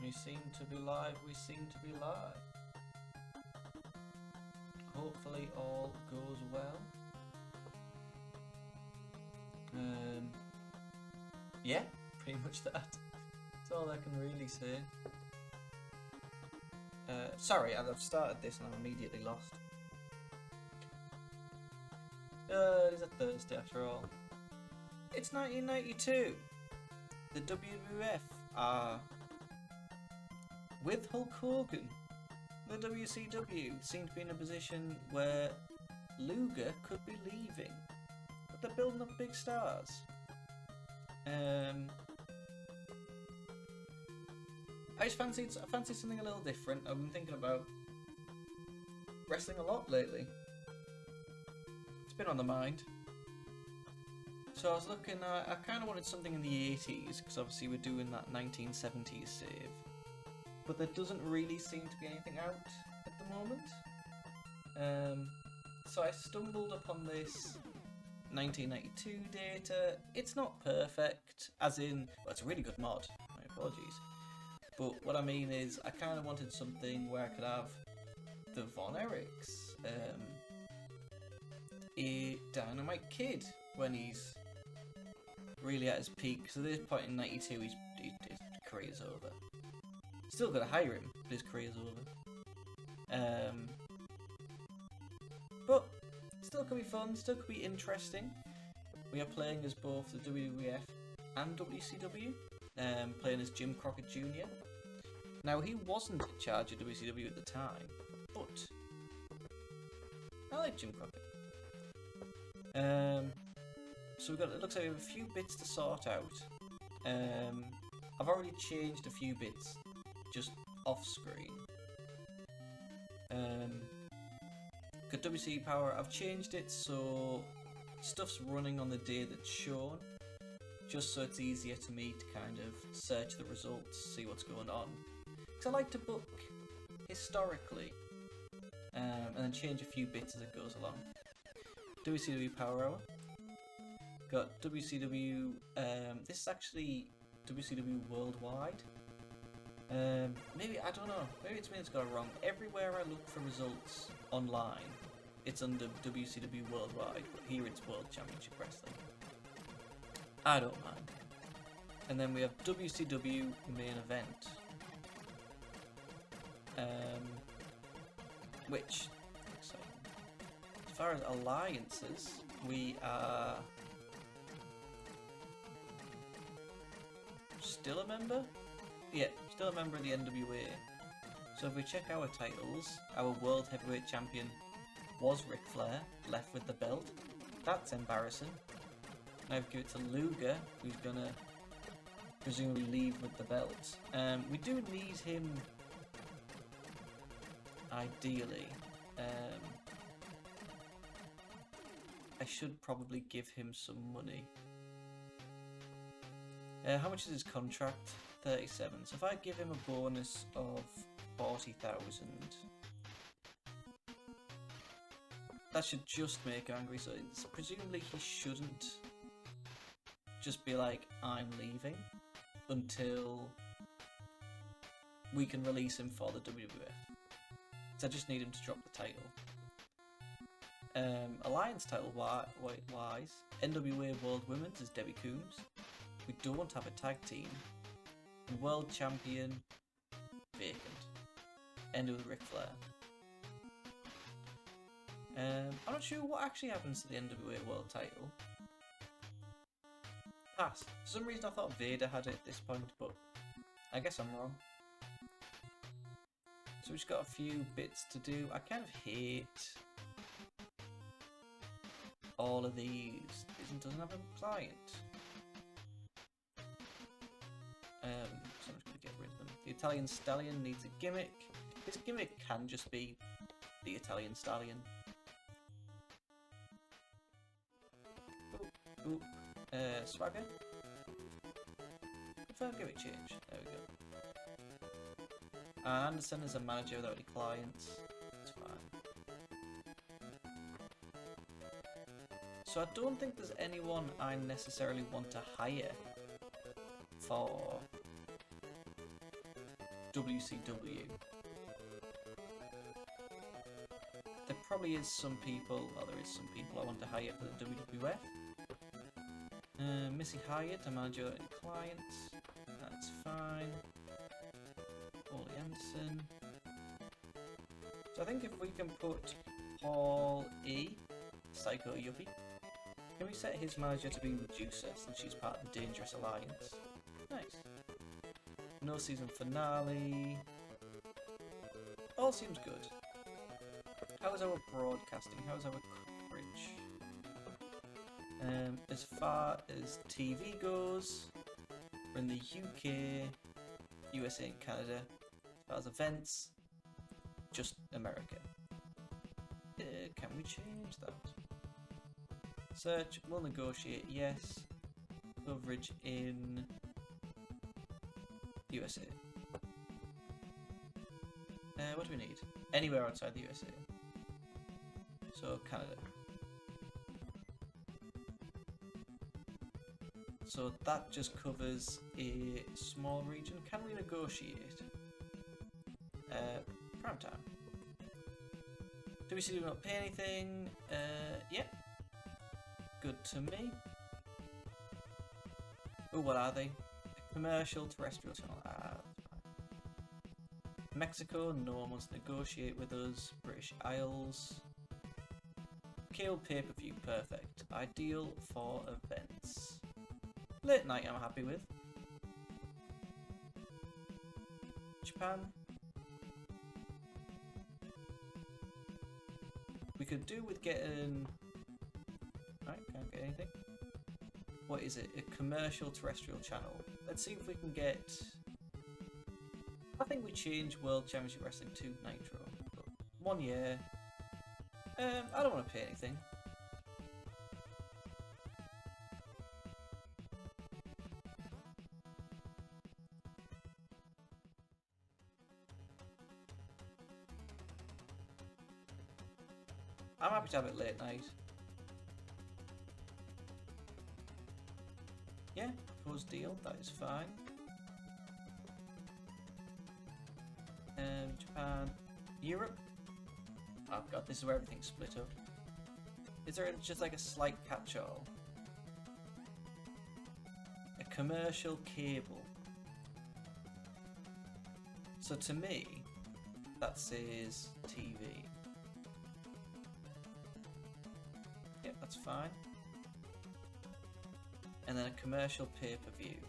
We seem to be live, we seem to be live. Hopefully all goes well. Yeah, pretty much that. That's all I can really say. Sorry, I've started this and I'm immediately lost. It is a Thursday after all. It's 1992. The WWF are with Hulk Hogan. The WCW seem to be in a position where Luger could be leaving, but they're building up big stars. I just fancied something a little different. I've been thinking about wrestling a lot lately. It's been on the mind. So I was looking, I kind of wanted something in the 80s, because obviously we're doing that 1970s save. But there doesn't really seem to be anything out at the moment. So I stumbled upon this 1992 data. It's not perfect, as in, well, it's a really good mod, my apologies. But what I mean is, I kind of wanted something where I could have the Von Erichs, a Dynamite Kid when he's really at his peak, because at this point in 92 his career's over. Still gotta hire him, but his career's over. But still could be fun, still could be interesting. We are playing as both the WWF and WCW, playing as Jim Crockett Jr. Now he wasn't in charge of WCW at the time, but I like Jim Crockett. So we've got, it looks like we have a few bits to sort out. I've already changed a few bits just off screen. Got WC Power, I've changed it so stuff's running on the day that's shown, just so it's easier to me to kind of search the results, see what's going on. Because I like to book historically, and then change a few bits as it goes along. WCW Power Hour. Got WCW, this is actually WCW Worldwide. Maybe, I don't know, maybe it's me that's got it wrong. Everywhere I look for results online, it's under WCW Worldwide, but here it's World Championship Wrestling. I don't mind. And then we have WCW Main Event. Which, as far as alliances, we are still a member? Yeah, still a member of the NWA. So if we check our titles, our World Heavyweight Champion was Ric Flair, left with the belt. That's embarrassing. Now we give it to Luger, who's gonna presumably leave with the belt. We do need him, ideally. I should probably give him some money. How much is his contract? 37. So if I give him a bonus of 40,000, that should just make him angry. So presumably he shouldn't just be like, I'm leaving, until we can release him for the WWF. So I just need him to drop the title. Alliance title wise, NWA World Women's is Debbie Coombs. We don't have a tag team. World Champion, vacant. End with Ric Flair. I'm not sure what actually happens to the NWA World title. Pass. For some reason I thought Vader had it at this point, but I guess I'm wrong. So we've just got a few bits to do. I kind of hate all of these. Doesn't have a client. So I'm just going to get rid of them. The Italian Stallion needs a gimmick. This gimmick can just be the Italian Stallion. Ooh. Swagger. Confirm gimmick change. There we go. Anderson is a manager without any clients. It's fine. So I don't think there's anyone I necessarily want to hire for WCW. There probably is some people, well there is some people I want to hire for the WWF. Missy Hyatt to manage your clients, that's fine. Ole Anderson. So I think if we can put Paul E, Psycho Yuppie, can we set his manager to be Medusa since she's part of the Dangerous Alliance? Nice. No season finale. All seems good. How is our broadcasting? How is our coverage? As far as TV goes, we're in the UK, USA and Canada. As far as events, just America. Can we change that? Search, we'll negotiate, yes. Coverage in USA. What do we need? Anywhere outside the USA. So Canada. So that just covers a small region. Can we negotiate? Prime time. WCW not pay anything? Yeah. Good to me. Oh, what are they? A commercial terrestrial channel. Mexico, no one wants to negotiate with us. British Isles. Cable pay-per-view, perfect. Ideal for events. Late night I'm happy with. Japan. We could do with getting... Right, can't get anything. What is it? A commercial terrestrial channel. Let's see if we can get... I think we change World Championship Wrestling to Nitro. But 1 year. I don't want to pay anything. I'm happy to have it late night. Yeah, proposed deal, that is fine. Japan, Europe. Oh god, this is where everything's split up. Is there just like a slight catch-all? A commercial cable. So to me, that says TV. Yep, that's fine. And then a commercial pay-per-view.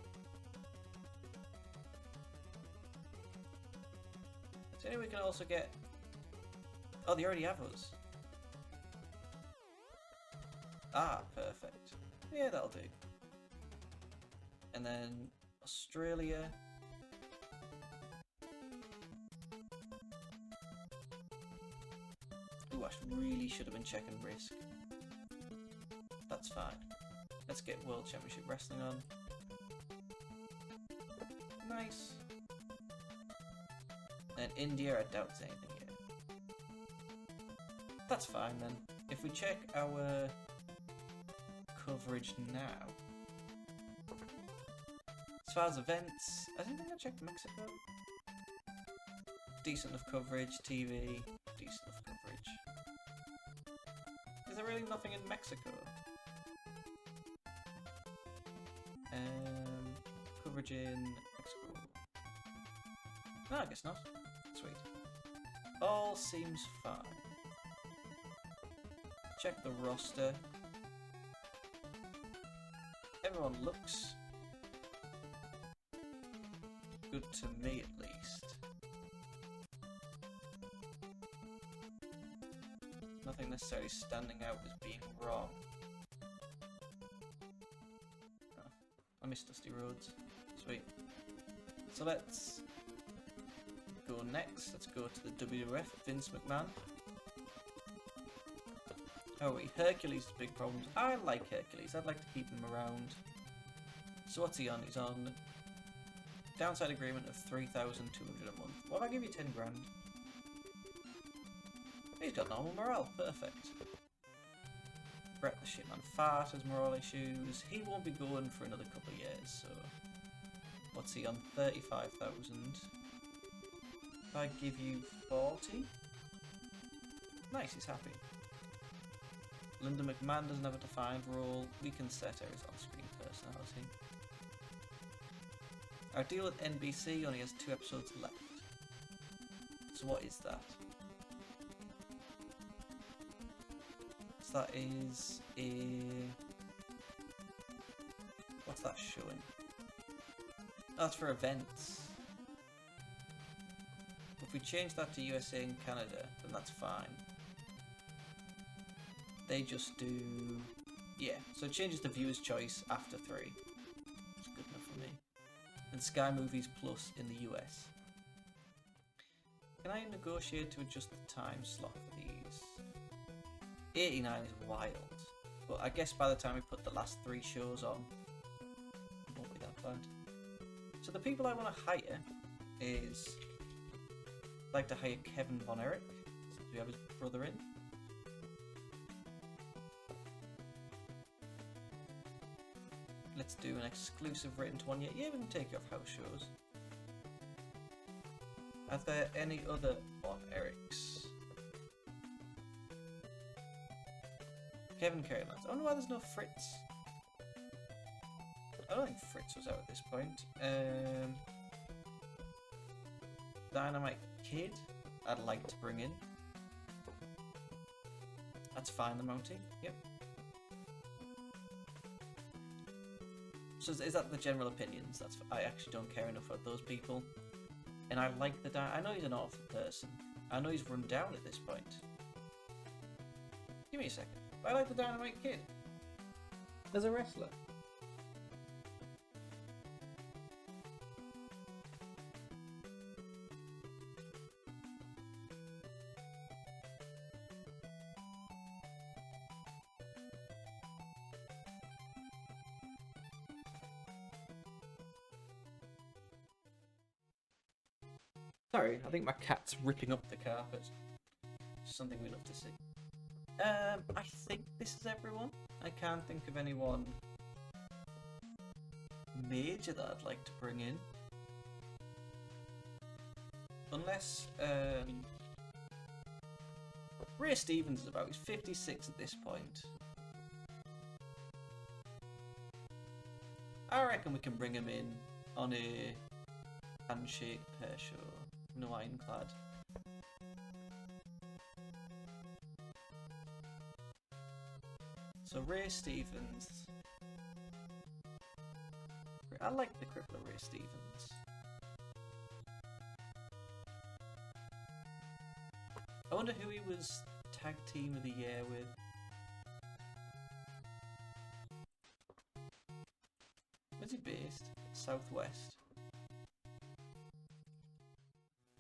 So anyway, we can also get... Oh, they already have us. Ah, perfect. Yeah, that'll do. And then Australia. Ooh, I really should have been checking risk. That's fine. Let's get World Championship Wrestling on. Nice. And India, I doubt there's anything yet. That's fine then. If we check our coverage now. As far as events, I don't think I checked Mexico. Decent enough coverage, TV, decent enough coverage. Is there really nothing in Mexico? Coverage in Mexico. No, I guess not. Sweet. All seems fine. Check the roster. Everyone looks good to me at least. Nothing necessarily standing out as being wrong. Oh, I miss Dusty Rhodes. Sweet. So let's go next. Let's go to the WWF, Vince McMahon. Oh wait, Hercules is big problems. I like Hercules. I'd like to keep him around. So what's he on? He's on downside agreement of 3,200 a month. What if I give you 10 grand? He's got normal morale. Perfect. Brett the Shitman Fart has morale issues. He won't be going for another couple of years, so... What's he on? 35,000. I give you 40? Nice, he's happy. Linda McMahon doesn't have a defined role. We can set her as on-screen personality. Our deal with NBC only has 2 episodes left. So what is that? So that is a... What's that showing? That's for events. If we change that to USA and Canada, then that's fine. They just do... Yeah, so it changes the viewer's choice after 3. It's good enough for me. And Sky Movies Plus in the US. Can I negotiate to adjust the time slot for these? 89 is wild. But I guess by the time we put the last 3 shows on, it won't be that bad. So the people I want to hire is... I'd like to hire Kevin Von Erich, since we have his brother in. Let's do an exclusive written one. Yeah, we can take you off house shows. Are there any other Von Erichs? Kevin Carolines. I wonder why there's no Fritz. I don't think Fritz was out at this point. Dynamite Kid, I'd like to bring in. That's fine, the Mountie. Yep. So is that the general opinions? I actually don't care enough about those people. And I like the I know he's an awful person. I know he's run down at this point. Give me a second. I like the Dynamite Kid. As a wrestler. Sorry, I think my cat's ripping up the carpet. Something we love to see. I think this is everyone. I can't think of anyone major that I'd like to bring in. Unless, Ray Stevens is about, he's 56 at this point. I reckon we can bring him in on a handshake pair show. No ironclad. So Ray Stevens. I like the crippler Ray Stevens. I wonder who he was tag team of the year with. Where's he based? Southwest.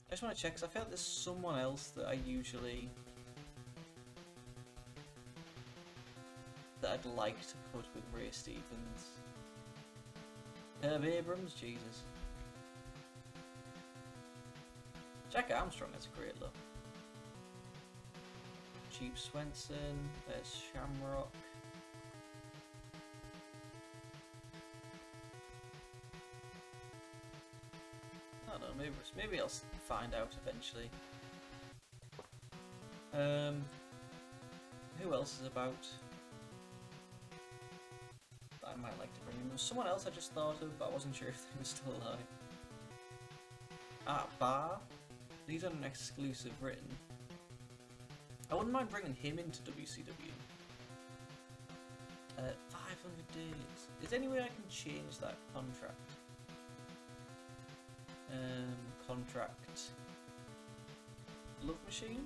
I just want to check because I feel like there's someone else that I usually... that I'd like to put with Ray Stevens. Herb Abrams? Jesus. Jack Armstrong has a great look. Chief Swenson, there's Shamrock. I don't know, maybe I'll find out eventually. Who else is about? That I might like to bring in. There's someone else I just thought of, but I wasn't sure if they were still alive. Bar. He's on an exclusive written. I wouldn't mind bringing him into WCW. 500 days. Is there any way I can change that contract? Contract. Love Machine?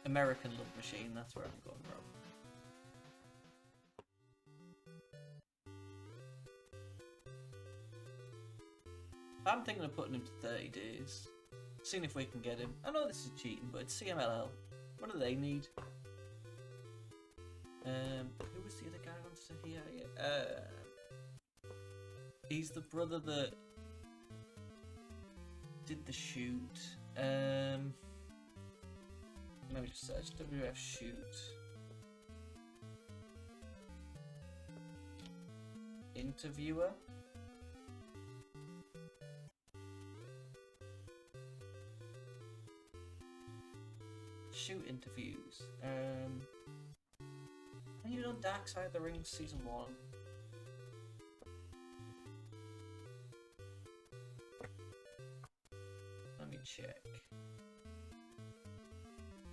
American Love Machine, that's where I'm going wrong. I'm thinking of putting him to 30 days. Seeing if we can get him. I know this is cheating, but it's CMLL. What do they need? Who was the other guy on stuff here? Yeah. He's the brother that did the shoot. Let me just search WWF shoot. Interviewer. Shoot interviews. And you done Dark Side of the Ring season 1. Let me check.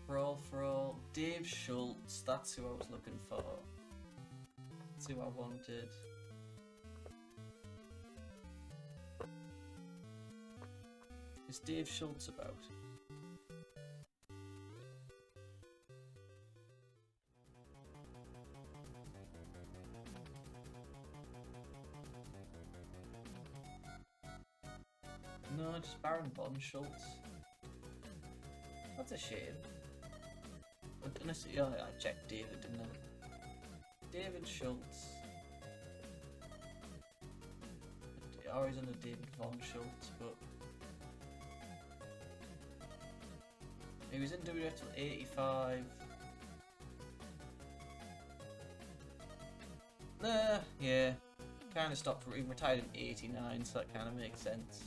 Brawl for All. Dave Schultz. That's who I was looking for. That's who I wanted. Is Dave Schultz about? No, just Baron Von Schultz. That's a shame. Unless, oh, I checked David, didn't I? David Schultz. Oh, he's under David Von Schultz, but he was in WWF till 85. Yeah. Kind of stopped. He retired in 89, so that kind of makes sense.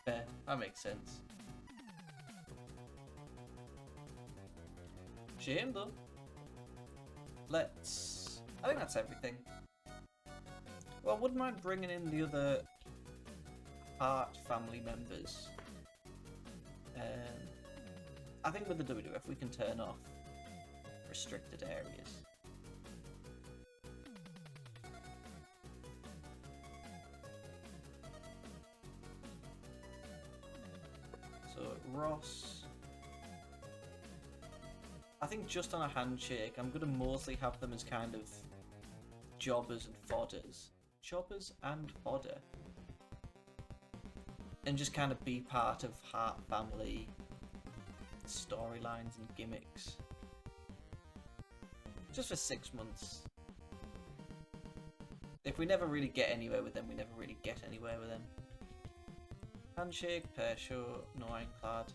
Fair, that makes sense. Shame though. I think that's everything. Well, I wouldn't mind bringing in the other Hart family members. I think with the WWF we can turn off restricted areas. So Ross, I think just on a handshake, I'm going to mostly have them as kind of jobbers and fodders. Jobbers and fodder. And just kind of be part of Hart family storylines and gimmicks. Just for 6 months. If we never really get anywhere with them, we never really get anywhere with them. Handshake, pair show, no ironclad.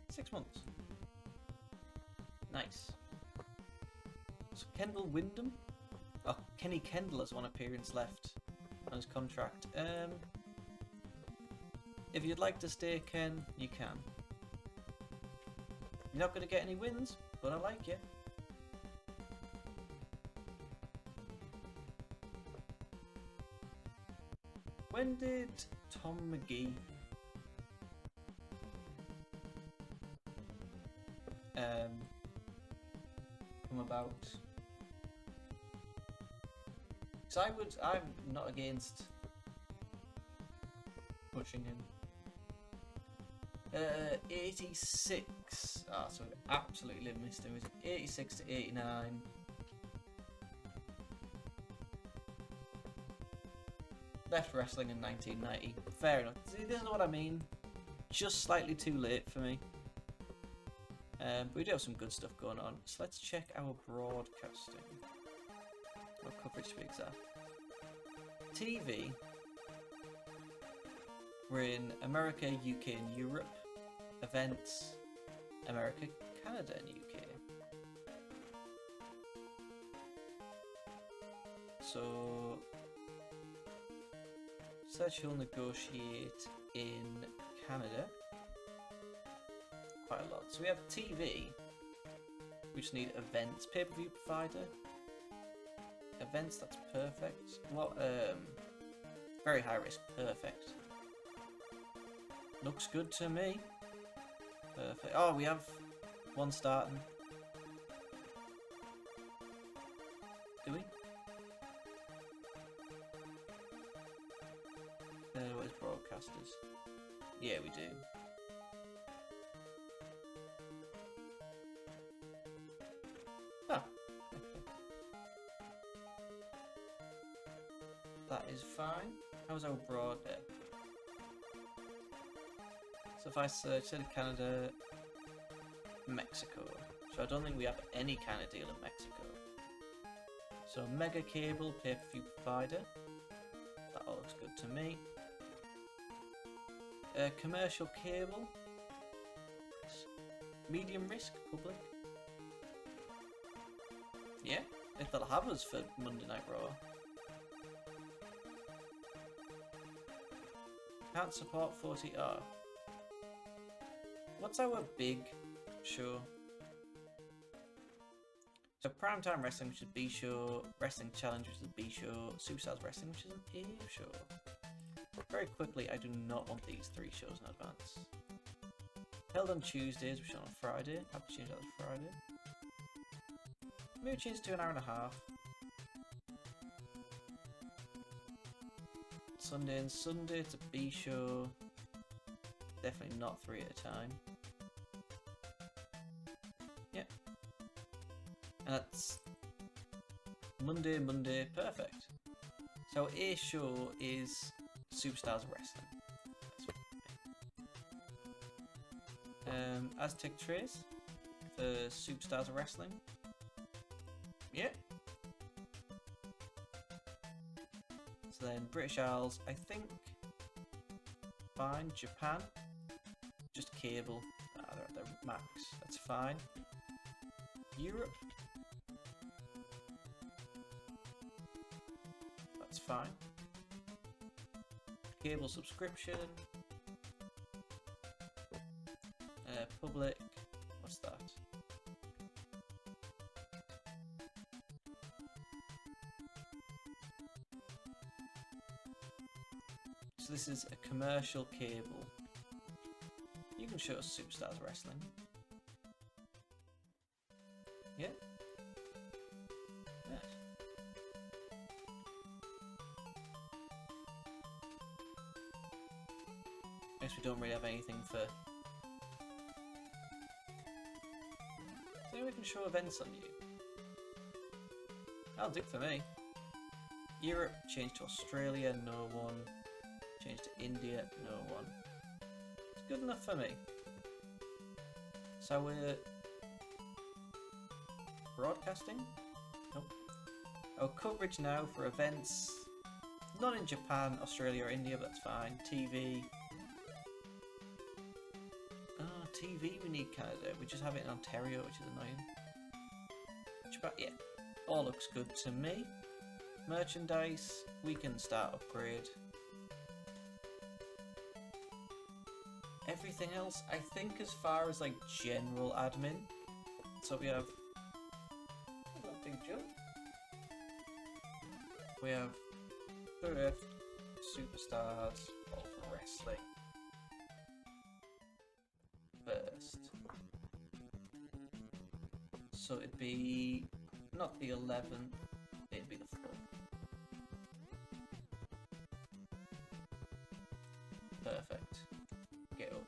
6 months. Nice. So Kendall Windham? Oh, Kenny Kendall has one appearance left on his contract. If you'd like to stay, Ken, you can. You're not going to get any wins, but I like you. When did Tom McGee come about? Because I'm not against pushing him. 86. Ah, so I absolutely missed him. It was 86 to 89. Left wrestling in 1990. Fair enough. See, this is what I mean. Just slightly too late for me. But we do have some good stuff going on. So let's check our broadcasting. What coverage to be exact. TV. We're in America, UK and Europe. Events. America, Canada and UK. So said she'll negotiate in Canada. Quite a lot. So we have TV. We just need events. Pay-per-view provider. Events, that's perfect. What very high risk, perfect. Looks good to me. Perfect. Oh, we have one starting. Do we? Where's broadcasters? Yeah, we do. Ah, okay. That is fine. How's our broad there? So if I search in Canada, Mexico. So I don't think we have any kind of deal in Mexico. So Mega Cable, pay-per-view provider. That all looks good to me. Commercial cable. Medium risk, public. Yeah, if they'll have us for Monday Night Raw. Can't support 40R. What's our big show? So Primetime Wrestling, which is B show, Wrestling Challenge, which is a B show, Superstars Wrestling, which is an A show. Very quickly, I do not want these 3 shows in advance. Held on Tuesdays, which is on a Friday. Have to change that to Friday. Maybe change to an hour and a half. Sunday and Sunday, it's a B show. Definitely not 3 at a time. Yep. And that's Monday, perfect. So A show is Superstars Wrestling. Aztec Trace for Superstars Wrestling. Yeah. So then British Isles, I think. Fine. Japan, just cable. They're max. That's fine. Europe, that's fine. Cable subscription. Public, what's that? So this is a commercial cable. You can show us Superstars Wrestling. Yeah. Yes. Guess we don't really have anything for. So we can show events on you. That'll do for me. Europe, change to Australia, no one. Change to India, no one. It's good enough for me. So we're broadcasting? Nope. Our coverage now for events. Not in Japan, Australia or India, but that's fine. TV. Oh, TV we need Canada. We just have it in Ontario, which is annoying. Japan, yeah. All looks good to me. Merchandise, we can start upgrade. Everything else, I think as far as like general admin. So we have big jump. We have Thrift, Superstars, all for wrestling. First. So it'd be not the 11th, it'd be the 4th. Perfect. Get up.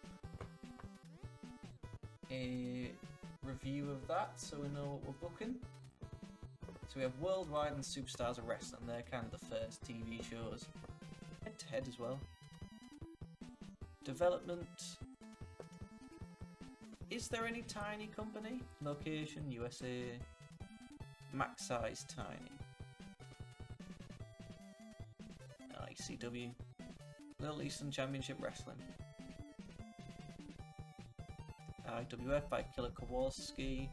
A review of that so we know what we're booking. So we have Worldwide and Superstars of Wrestling. They're kind of the first TV shows. Head to head as well. Development. Is there any tiny company? Location, USA. Max size tiny. ICW. Little Eastern Championship Wrestling. WWF by Killer Kowalski.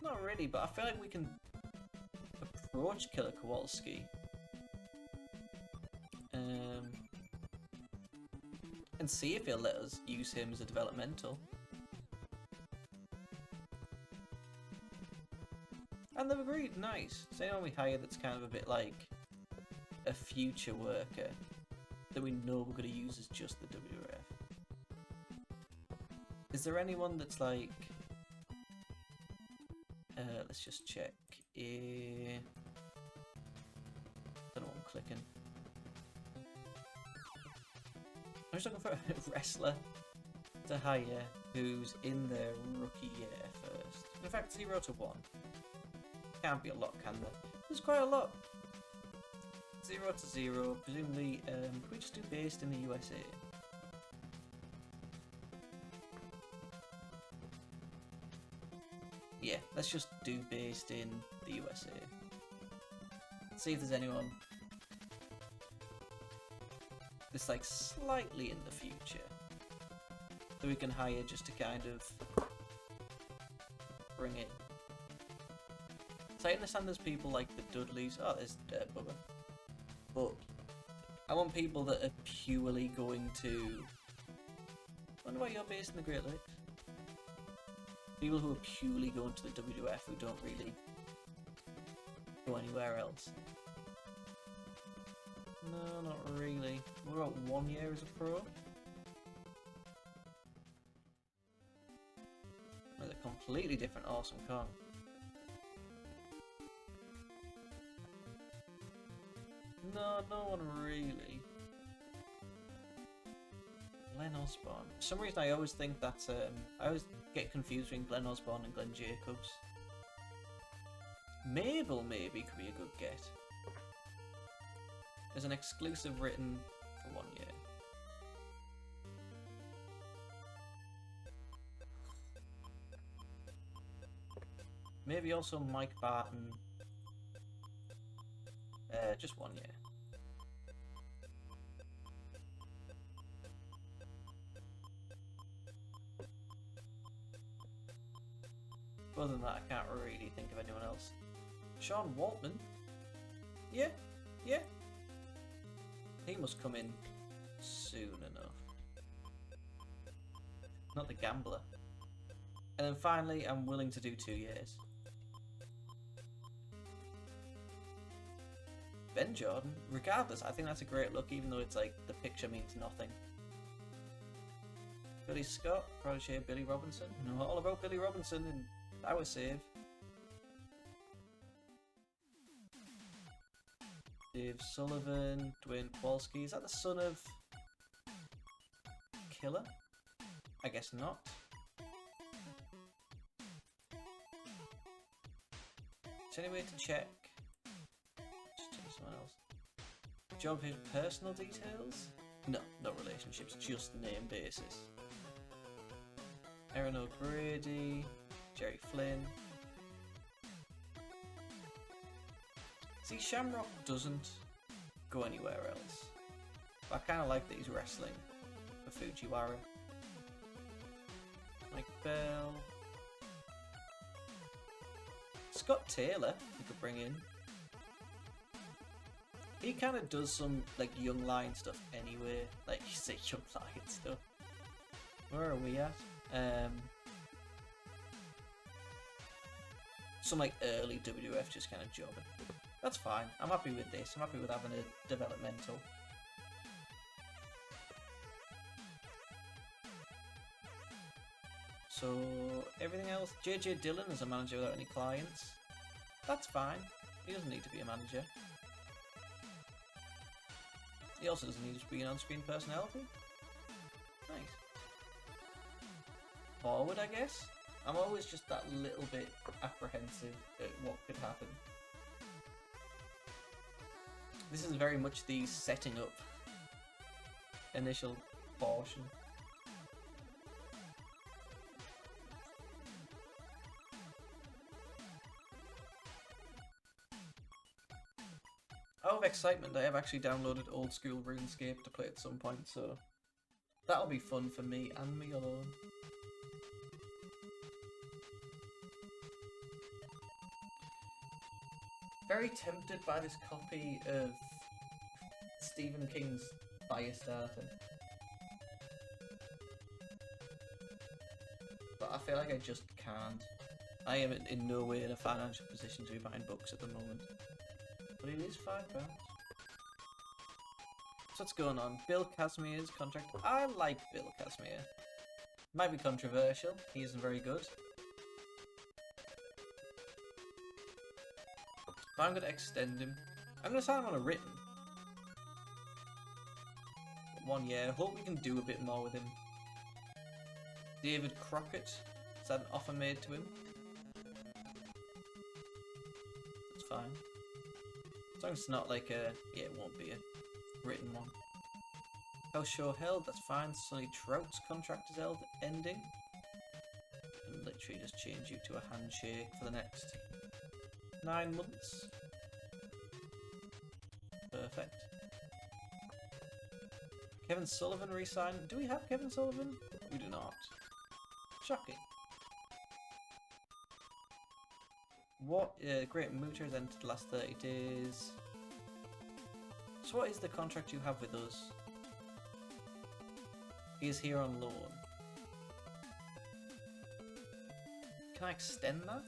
Not really, but I feel like we can approach Killer Kowalski. And see if he'll let us use him as a developmental. And they've agreed, nice. So anyone we hire that's kind of a bit like a future worker that we know we're going to use as just the WWF. Is there anyone that's like... let's just check. I don't know what I'm clicking. I'm just looking for a wrestler to hire who's in their rookie year first. In fact, 0 to 1. Can't be a lot, can there? There's quite a lot. 0 to 0, presumably, can we just do based in the USA? Yeah, let's just do based in the USA. See if there's anyone that's like slightly in the future that we can hire just to kind of bring in. So I understand there's people like the Dudleys. Oh, there's Bubba. But I want people that are purely going to... I wonder why you're based in the Great Lakes. People who are purely going to the WWF who don't really go anywhere else. No, not really. We're about 1 year as a pro. With a completely different Awesome Kong. No, no one really. Glenn Osborne. For some reason I always think that's I always get confused between Glenn Osborne and Glenn Jacobs. Mabel maybe could be a good get. There's an exclusive written for 1 year. Maybe also Mike Barton. Just 1 year. Other than that, I can't really think of anyone else. Sean Waltman? Yeah, yeah. He must come in soon enough. Not the Gambler. And then finally, I'm willing to do 2 years. Ben Jordan, regardless, I think that's a great look, even though it's like the picture means nothing. Billy Scott, protege Billy Robinson. Know all about Billy Robinson in Power Save. Dave Sullivan, Dwayne Kowalski. Is that the son of Killer? I guess not. Is there any way to check? Just check someone else. Do you want his personal details? No, no relationships, just name basis. Aaron O'Grady, Jerry Flynn. See, Shamrock doesn't go anywhere else. But I kind of like that he's wrestling for Fujiwara. Mike Bell. Scott Taylor, we could bring in. He kind of does some like Young Lion stuff anyway. Like you say, Young Lion stuff. Where are we at? Some like early WWF just kind of jobbing. That's fine. I'm happy with this. I'm happy with having a developmental. So everything else, JJ Dillon is a manager without any clients. That's fine. He doesn't need to be a manager. He also doesn't need to be an on-screen personality. Nice. Forward, I guess. I'm always just that little bit apprehensive at what could happen. This is very much the setting up initial portion. Out of excitement, I have actually downloaded old school RuneScape to play at some point, so that'll be fun for me and me alone. Very tempted by this copy of Stephen King's Firestarter. But I feel like I just can't. I am in no way in a financial position to be buying books at the moment. But it is £5. So what's going on? Bill Casimir's contract. I like Bill Casimir. Might be controversial. He isn't very good. But I'm going to extend him. I'm going to sign him on a written. 1 year. Hope we can do a bit more with him. David Crockett. Is that an offer made to him? That's fine. As long as it's not like a... Yeah, it won't be a written one. Hell Show held. That's fine. Sonny Trout's contract is held. Ending. And Lich literally just change you to a handshake for the next 9 months. Perfect. Kevin Sullivan re-signed. Do we have Kevin Sullivan? We do not. Shocking. What? Great Moocher has entered the last 30 days. So what is the contract you have with us? He is here on loan. Can I extend that?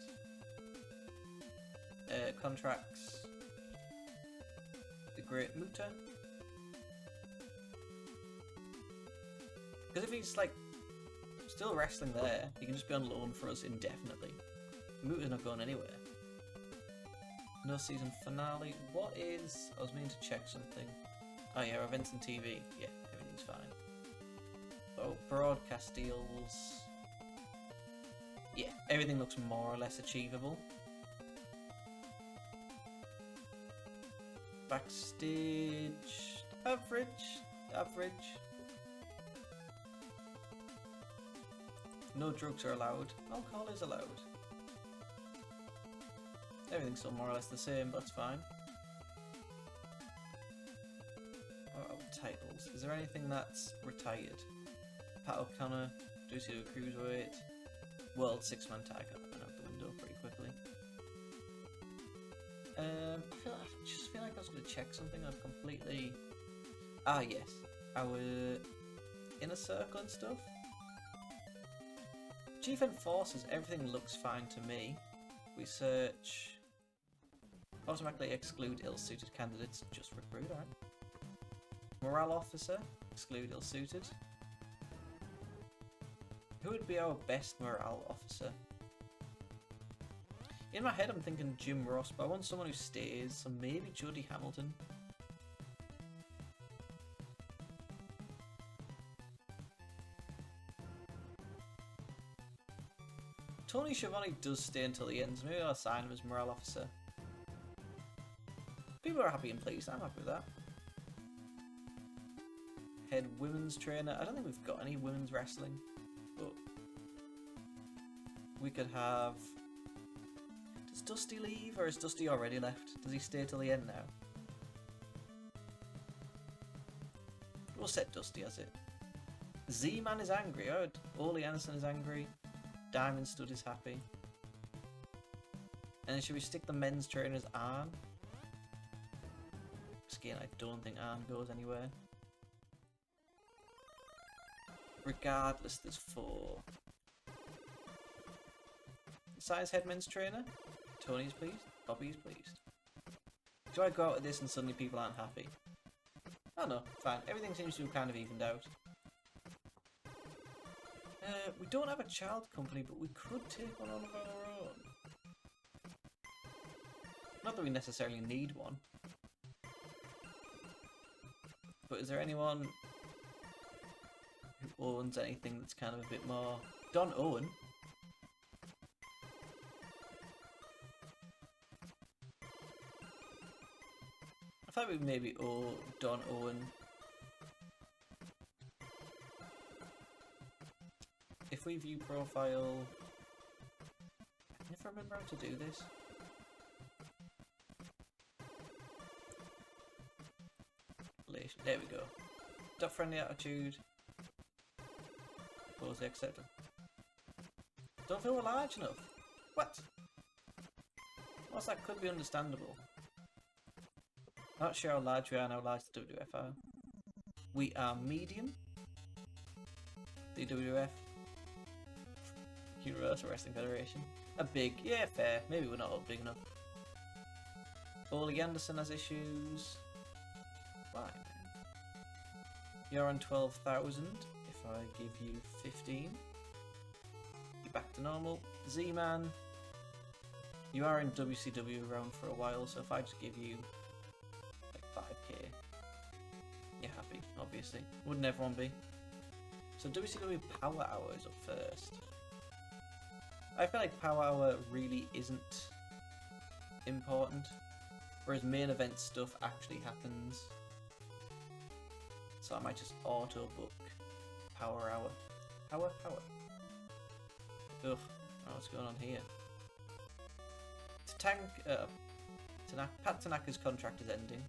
Contracts. The Great Moocher. Because if he's like still wrestling there, he can just be on loan for us indefinitely. Mooter's not going anywhere. No season finale. What is... I was meaning to check something. Oh yeah, events and TV. Yeah, everything's fine. Oh, broadcast deals. Yeah, everything looks more or less achievable. Backstage... Average. No drugs are allowed. Alcohol is allowed. Everything's still more or less the same, but that's fine. Oh, titles. Is there anything that's retired? Pat O'Connor, WCW Cruiserweight, World 6-man tag. That went out the window pretty quickly. I just feel like I was going to check something. I've completely... Ah, yes. Our inner circle and stuff. Chief Enforcers, everything looks fine to me. We search... Automatically exclude ill-suited candidates, just recruit, alright. Morale Officer, exclude ill-suited. Who would be our best morale officer? In my head I'm thinking Jim Ross, but I want someone who stays, so maybe Jody Hamilton. Tony Schiavone does stay until the end, so maybe I'll assign him as morale officer. People are happy and pleased, I'm happy with that. Head women's trainer. I don't think we've got any women's wrestling, but we could have... Does Dusty leave, or is Dusty already left? Does he stay till the end now? We'll set Dusty as it. Z-Man is angry. Oh, Ole Anderson is angry. Diamond Stud is happy. And should we stick the men's trainers on? Again, I don't think Arn goes anywhere. Regardless, there's 4. Size head men's trainer. Tony's pleased. Bobby's pleased. Do I go out of this and suddenly people aren't happy? Oh no, fine. Everything seems to have kind of evened out. We don't have a child company, but we could take one on of our own. Not that we necessarily need one. But is there anyone who owns anything that's kind of a bit more... Don Owen? I thought we'd maybe owe Don Owen... If we view profile... I never remember how to do this. There we go. Dot friendly attitude. Pose the acceptor. Don't feel we're large enough. What? Whilst that could be understandable. Not sure how large we are and how large the WWF are. We are medium. The WWF. Universal Wrestling Federation. A big. Yeah, fair. Maybe we're not all big enough. Ole Anderson has issues. Why? You're on 12,000. If I give you 15, you're back to normal. Z-Man, you are in WCW around for a while, so if I just give you like 5k, you're happy, obviously. Wouldn't everyone be? So WCW Power Hour is up first. I feel like Power Hour really isn't important, whereas main event stuff actually happens. So I might just auto book Power Hour. Power. Ugh, Oh, what's going on here? Pat Tanaka's contract is ending.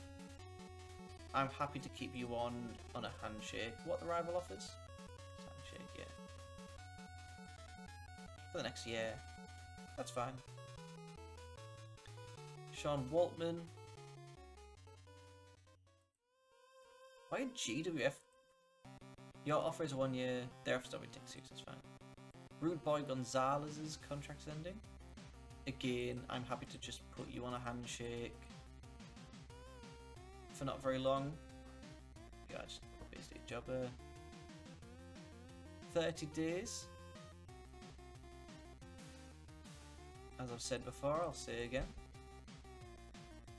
I'm happy to keep you on a handshake. What the rival offers? Handshake, yeah. For the next year. That's fine. Sean Waltman. Why GWF? Your offer is 1 year. Their offer's only 6 years. That's fine. Rude Boy Gonzalez's contract's ending. Again, I'm happy to just put you on a handshake for not very long. Yeah, just basically a jobber. 30 days. As I've said before, I'll say again.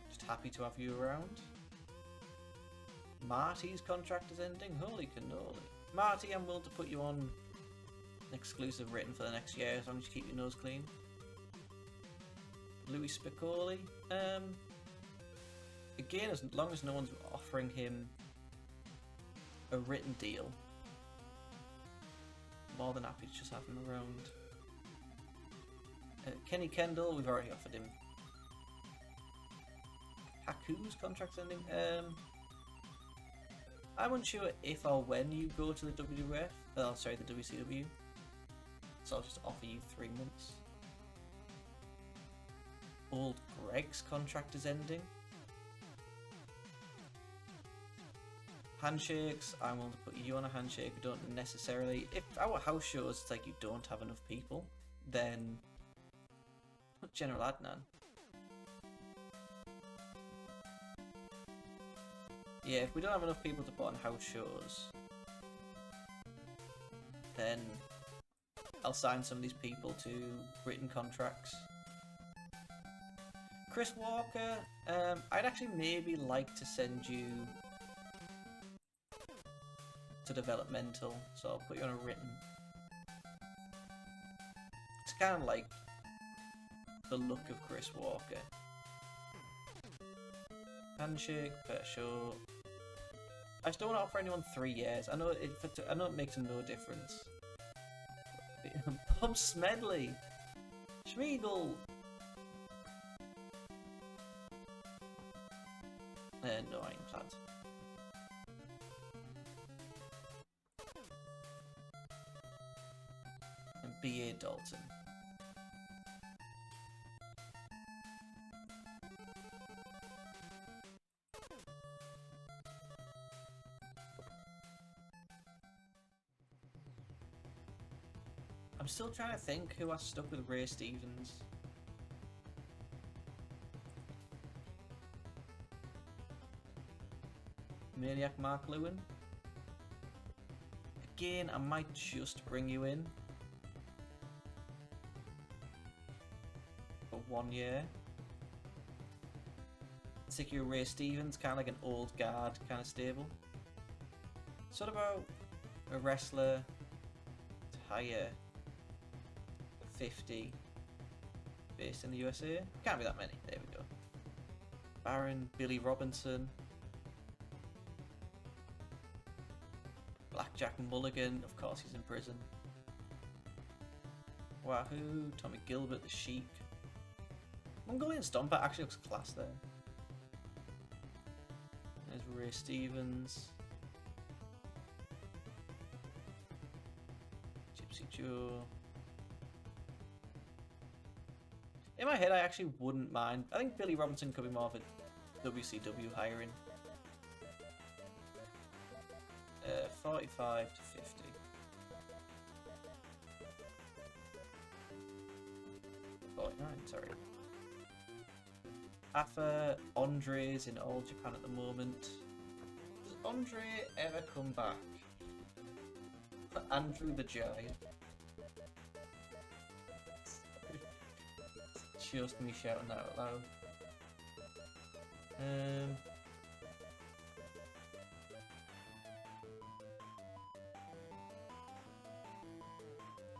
Just happy to have you around. Marty's contract is ending. Holy cannoli. Marty, I'm willing to put you on an exclusive written for the next year as long as you keep your nose clean. Louis Spicoli. Again, as long as no one's offering him a written deal, more than happy to just have him around. Kenny Kendall, we've already offered him. Haku's contract's ending. I'm unsure if or when you go to the WWF. Oh, sorry, the WCW. So I'll just offer you 3 months. Old Greg's contract is ending. Handshakes, I'm willing to put you on a handshake. We don't necessarily... If our house shows it's like you don't have enough people, then... General Adnan. Yeah, if we don't have enough people to put on house shows, then I'll sign some of these people to written contracts. Chris Walker, I'd actually maybe like to send you to developmental, so I'll put you on a written. It's kind of like the look of Chris Walker. Handshake per show. I just don't want to offer anyone 3 years. I know it makes no difference. Bob Smedley, Schmeagol. No, I ain't planned. And B.A. Dalton. I'm still trying to think who I stuck with Ray Stevens. Maniac Mark Lewin. Again, I might just bring you in for 1 year. Stick you with Ray Stevens, kind of like an old guard kind of stable. Sort of about a wrestler to hire 50 based in the USA. Can't be that many. There we go. Baron, Billy Robinson, Blackjack Mulligan, of course he's in prison. Wahoo, Tommy Gilbert, the Sheik. Mongolian Stomper actually looks class there. There's Ray Stevens. Gypsy Joe. In my head, I actually wouldn't mind. I think Billy Robinson could be more of a WCW hiring. 45 to 50. Sorry. Afa, Andre's in All Japan at the moment. Does Andre ever come back? Andrew the Giant. Just me shouting that out loud.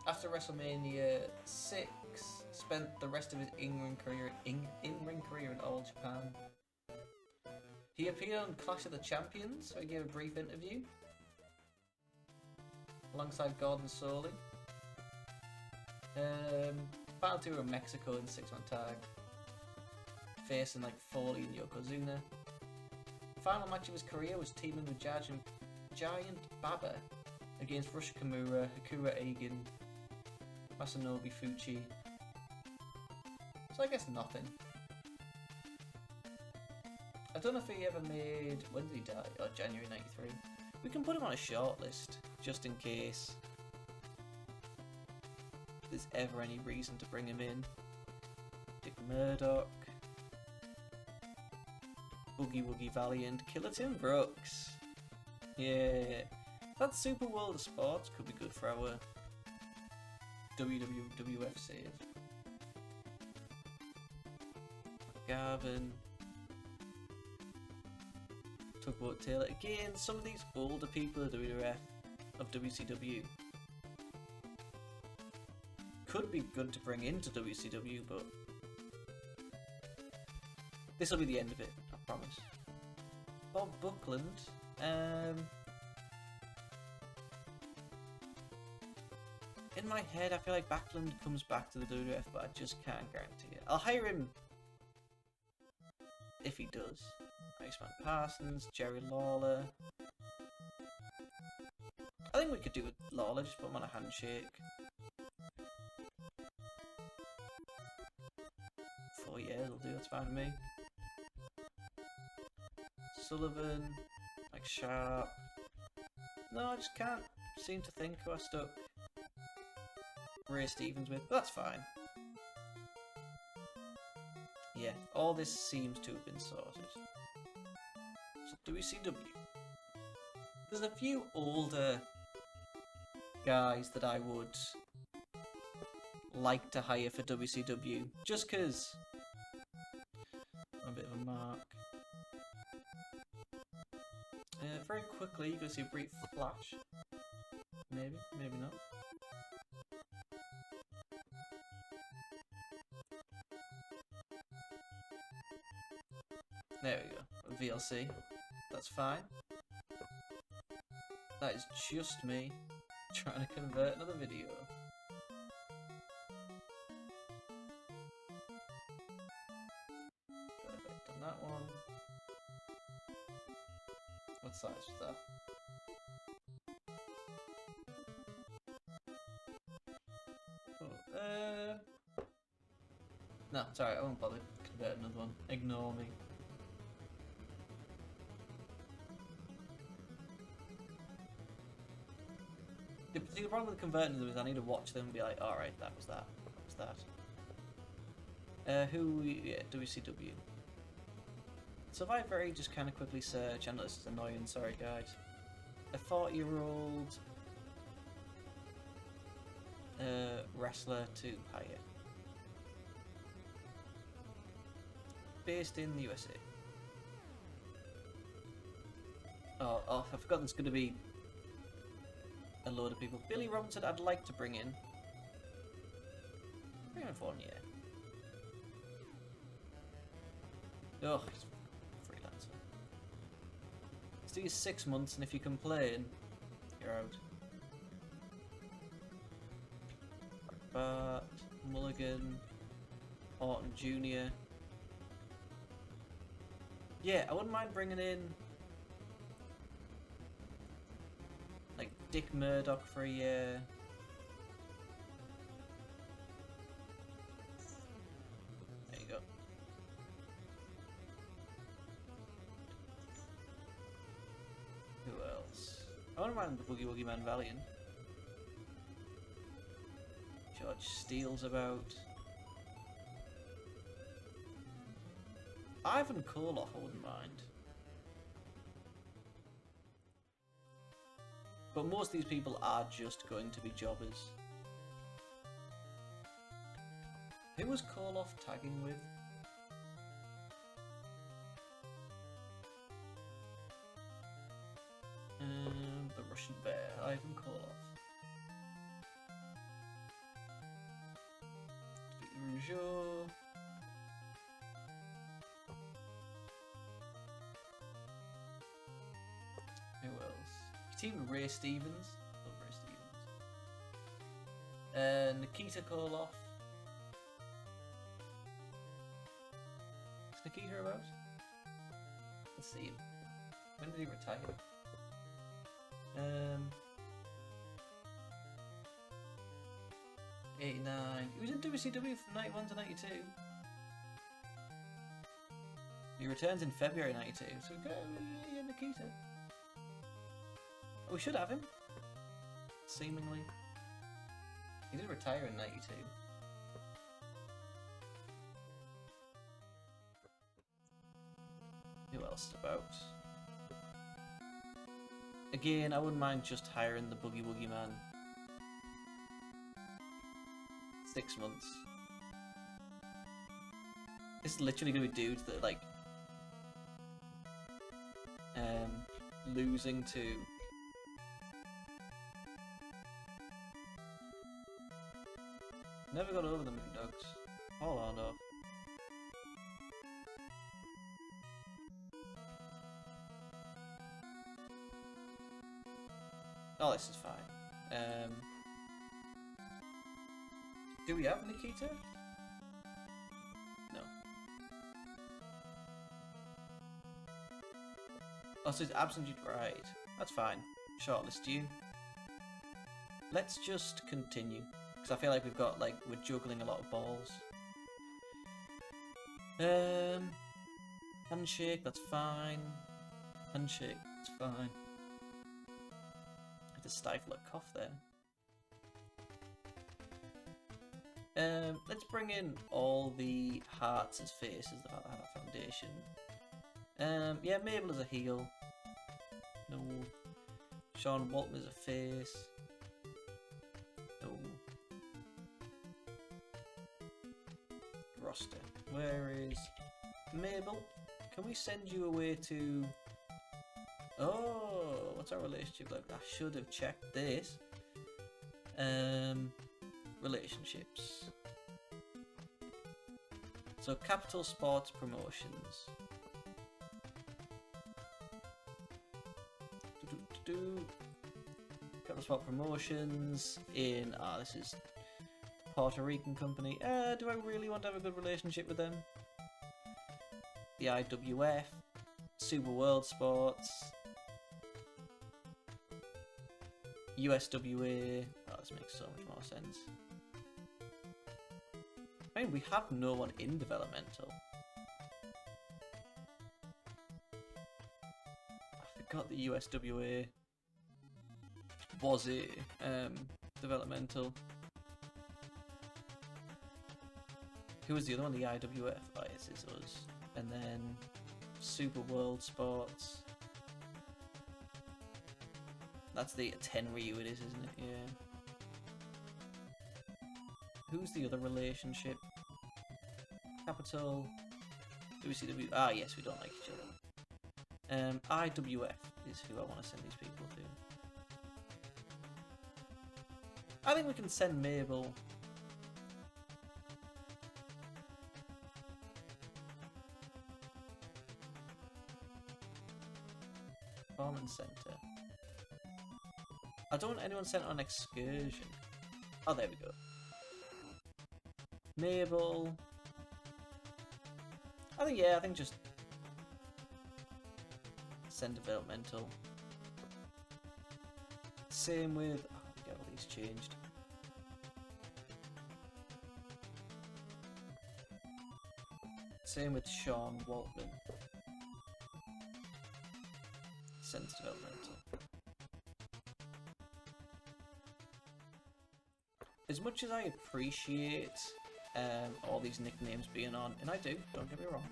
After WrestleMania 6, spent the rest of his in-ring career in All Japan. He appeared on Clash of the Champions, so he gave a brief interview alongside Gordon Soley. Battle tour in Mexico in 6-man tag. Facing like Foley and Yokozuna. Final match of his career was teaming with Giant Baba against Rusha Kimura, Hakura Eigen, Masanobu Fuchi. So I guess nothing. I don't know if he ever made... When did he die? Oh, January 93. We can put him on a short list, just in case there's ever any reason to bring him in. Dick Murdoch. Boogie Woogie Valiant. Killer Tim Brooks. Yeah. That Super World of Sports could be good for our WWF save. Garvin. Tugboat Taylor. Again, some of these older people of WWF, of WCW, could be good to bring into WCW, but this will be the end of it, I promise. Bob Buckland. In my head, I feel like Backlund comes back to the WWF, but I just can't guarantee it. I'll hire him if he does. Iceman Parsons, Jerry Lawler. I think we could do with Lawler, just put him on a handshake. 4 years will do, that's fine with me. Sullivan, like Sharp. No, I just can't seem to think who I stuck Ray Stevens with, but that's fine. Yeah, all this seems to have been sorted. So WCW. There's a few older guys that I would like to hire for WCW, just because I'm a bit of a mark. Very quickly, you're going to see a brief flash. Maybe, maybe not. There we go, VLC. That's fine. That is just me trying to convert another video. Perfect on that one. What size was that? Oh, no, sorry, I won't bother converting another one. Ignore me. The problem with converting them is I need to watch them and be like, alright, that was that. That was that. Yeah, WCW. So if I very just kind of quickly search, I know this is annoying, sorry guys. A 40-year-old wrestler to hire. Based in the USA. Oh, I've forgotten it's going to be a load of people. Billy Robinson I'd like to bring in. Bring him for 1 year. Oh, he's a freelancer. Let's do 6 months, and if you complain, you're out. Bart, Mulligan, Orton Jr. Yeah, I wouldn't mind bringing in like Dick Murdoch for a year. There you go. Who else? I wouldn't mind the Boogie Woogie Man Valiant. George Steele's about. Ivan Koloff, I wouldn't mind. But most of these people are just going to be jobbers. Who was Koloff tagging with? The Russian Bear, Ivan Koloff. Rougeau. Who else? Team Ray Stevens. Love Ray Nikita Koloff. Is Nikita about? Let's see him. When did he retire? 89. He was in WCW from 91 to 92. He returns in February 92, so we got Nikita. We should have him. Seemingly. He did retire in 92. Who else is about? Again, I wouldn't mind just hiring the Boogie Woogie Man. 6 months. It's literally gonna be dudes that are like losing to never got over the Moondogs. Hold on off. Oh, this is fine. Do we have Nikita? No. Oh, so it's absent, right. That's fine. Shortlist you. Let's just continue. Because I feel like we've got, like, we're juggling a lot of balls. Handshake, that's fine. Handshake, that's fine. I had to stifle a cough there. Let's bring in all the hearts as faces, the Heart Foundation. Yeah, Mabel is a heel. No. Sean Walton is a face. No. Roster. Where is Mabel? Can we send you away to... Oh, what's our relationship like? I should have checked this. Relationships. So Capital Sports Promotions. Capital Sport Promotions in this is Puerto Rican company. Do I really want to have a good relationship with them? The IWF, Super World Sports, USWA. Oh, this makes so much more sense. I mean, we have no one in developmental. I forgot the USWA was it developmental. Who was the other one? The IWF. Oh, yes, it's us. And then Super World Sports. That's the Tenryu it is, isn't it? Yeah. Who's the other relationship? Capital. WCW. Ah, yes, we don't like each other. IWF is who I want to send these people to. I think we can send Mabel. Performance Center. I don't want anyone sent on excursion. Oh, there we go. Mabel. I think just send developmental. Same with get all these changed. Same with Sean Waltman. Send developmental. As much as I appreciate all these nicknames being on, and I do, don't get me wrong,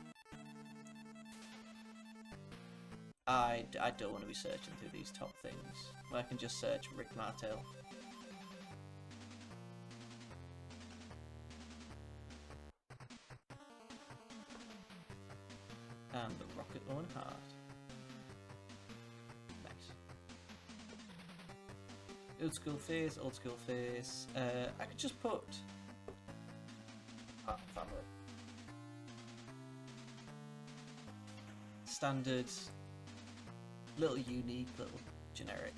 I don't want to be searching through these top things. I can just search Rick Martel. And the Rocket Owen Hart. Nice. Old school face, old school face. I could just put family. Standard, little unique, little generic.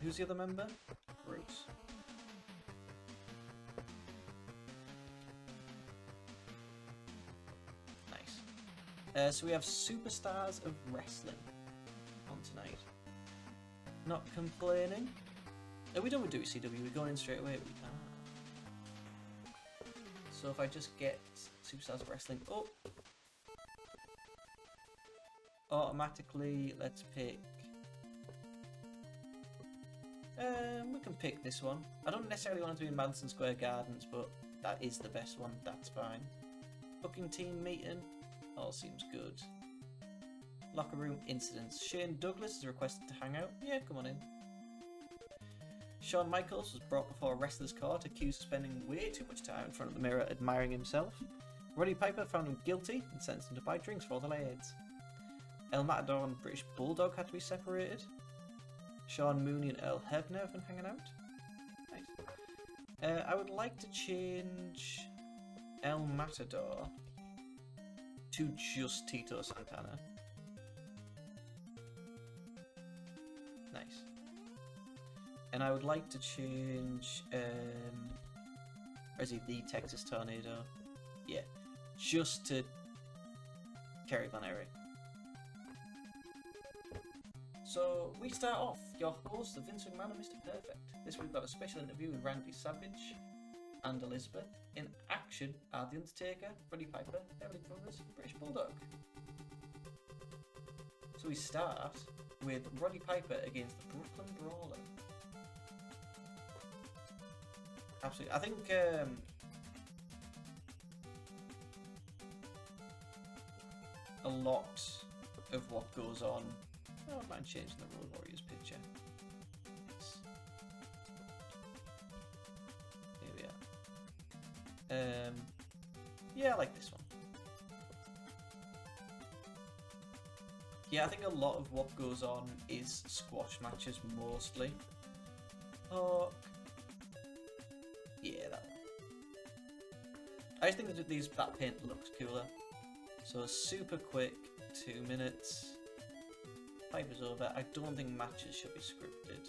Who's the other member? Bruce. So we have Superstars of Wrestling on tonight. Not complaining. Are we done with WCW? We're going in straight away. We are. So if I just get Superstars of Wrestling up, automatically, let's pick. We can pick this one. I don't necessarily want it to be in Madison Square Gardens, but that is the best one. That's fine. Booking team meeting. All seems good. Locker room incidents. Shane Douglas is requested to hang out. Yeah, come on in. Shawn Michaels was brought before a wrestler's court, accused of spending way too much time in front of the mirror admiring himself. Roddy Piper found him guilty and sentenced him to buy drinks for all the lads. El Matador and British Bulldog had to be separated. Sean Mooney and Earl Hebner have been hanging out. Nice. I would like to change El Matador to just Tito Santana. Nice. And I would like to change, or is he the Texas Tornado? Yeah, just to Kerry Von Erich. So we start off, your host, the Vince McMahon and Mr. Perfect. This week we've got a special interview with Randy Savage and Elizabeth. In action are The Undertaker, Roddy Piper, Beverly Brothers, and British Bulldog. So we start with Roddy Piper against the Brooklyn Brawler. Absolutely. I think a lot of what goes on. I don't mind changing the Road Warriors picture. Here we are. Yeah, I like this one. Yeah, I think a lot of what goes on is squash matches mostly. Oh, yeah, that one. I just think that that paint looks cooler. So super quick, 2 minutes. Piper's over. I don't think matches should be scripted.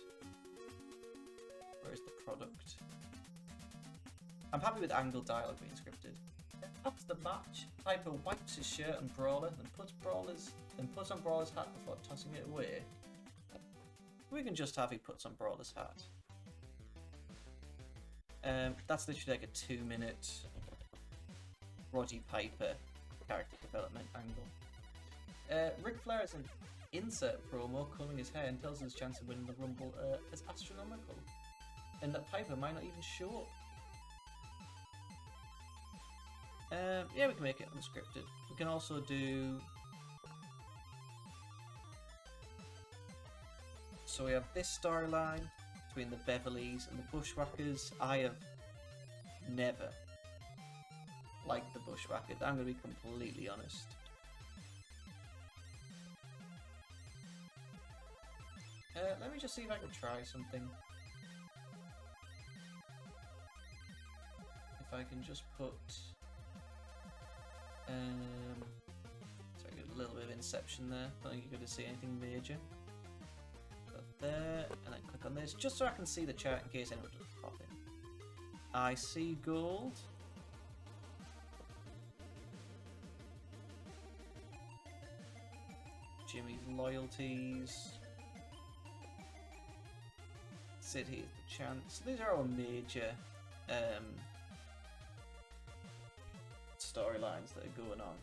Where's the product? I'm happy with angle dialogue being scripted. After the match, Piper wipes his shirt on Brawler, then puts on Brawler's hat before tossing it away. We can just have he puts on Brawler's hat. That's literally like a 2 minute Roddy Piper character development angle. Ric Flair is an insert promo combing his hair and tells us his chance of winning the Rumble is astronomical, and that Piper might not even show up. Yeah, we can make it unscripted. We can also do... So we have this storyline between the Beverleys and the Bushwhackers. I have never liked the Bushwhackers. I'm going to be completely honest. Let me just see if I can try something. If I can just put... so I get a little bit of Inception there. I don't think you're going to see anything major. Got there, and then click on this, just so I can see the chart in case anyone doesn't pop in. I see gold. Jimmy's loyalties. Sid here's the chance. These are all major storylines that are going on.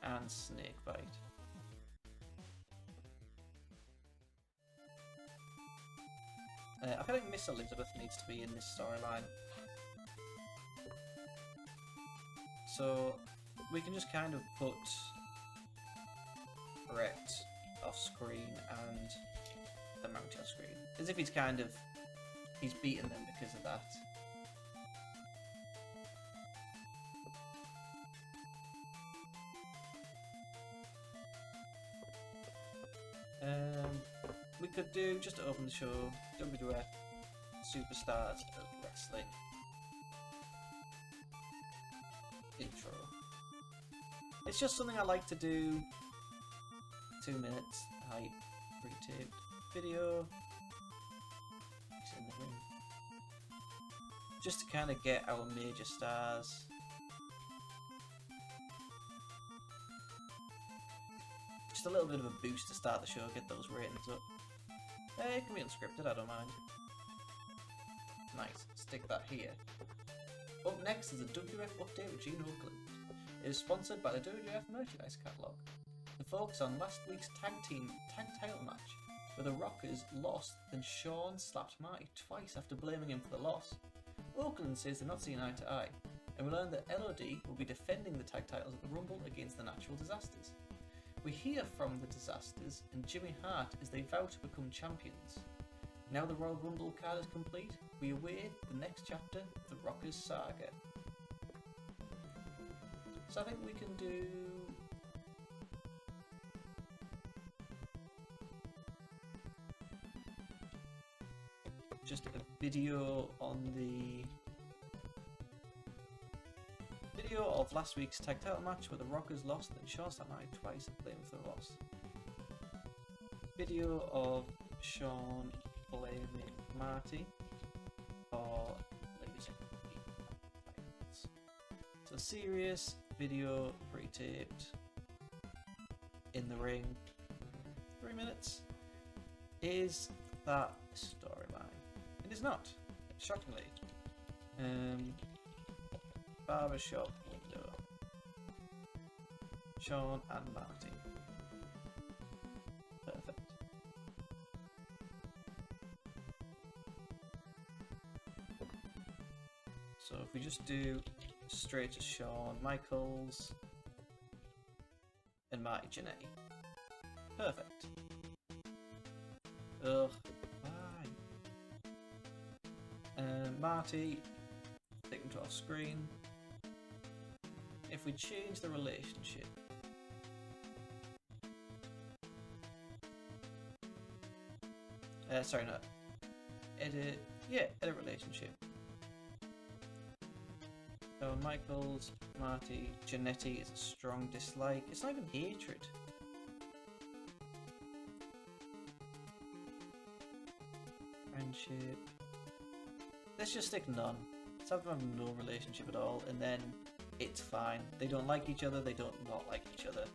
And Snakebite. I feel like Miss Elizabeth needs to be in this storyline. So we can just kind of put Brett off screen and the Mountie off screen. As if he's kind of... he's beaten them because of that. We could do, just to open the show, WWF Superstars of Wrestling intro. It's just something I like to do. 2 minutes, hype, pre-taped video. He's in the ring. just to kind of get our major stars. Just a little bit of a boost to start the show, get those ratings up. It can be unscripted, I don't mind. Nice, stick that here. Up next is a WWF update with Gene Oakland. It is sponsored by the WWF merchandise catalogue. The focus on last week's tag title match, where the Rockers lost, then Shawn slapped Marty twice after blaming him for the loss. Oakland says they're not seeing eye to eye, and we learn that LOD will be defending the tag titles at the Rumble against the Natural Disasters. We hear from the Disasters and Jimmy Hart as they vow to become champions. Now the Royal Rumble card is complete, we await the next chapter of the Rockers saga. So I think we can do... just a video on the... video of last week's tag title match where the Rockers lost and Shawn slapped Marty twice and blamed for the loss. Video of Shawn blaming Marty for losing the titles. So serious video pre-taped in the ring. 3 minutes. Is that storyline? It is not, shockingly. Barbershop window. Shawn and Marty. Perfect. So if we just do straight to Shawn Michaels and Marty Jannetty. Perfect. Ugh. Why? Marty, take him to off screen. If we change the relationship, sorry, not edit. Yeah, edit relationship. So Michaels, Marty, Jannetty is a strong dislike. It's not even hatred. Friendship. Let's just stick none. Let's have them have no relationship at all, and then it's fine. They don't like each other, they don't not like each other.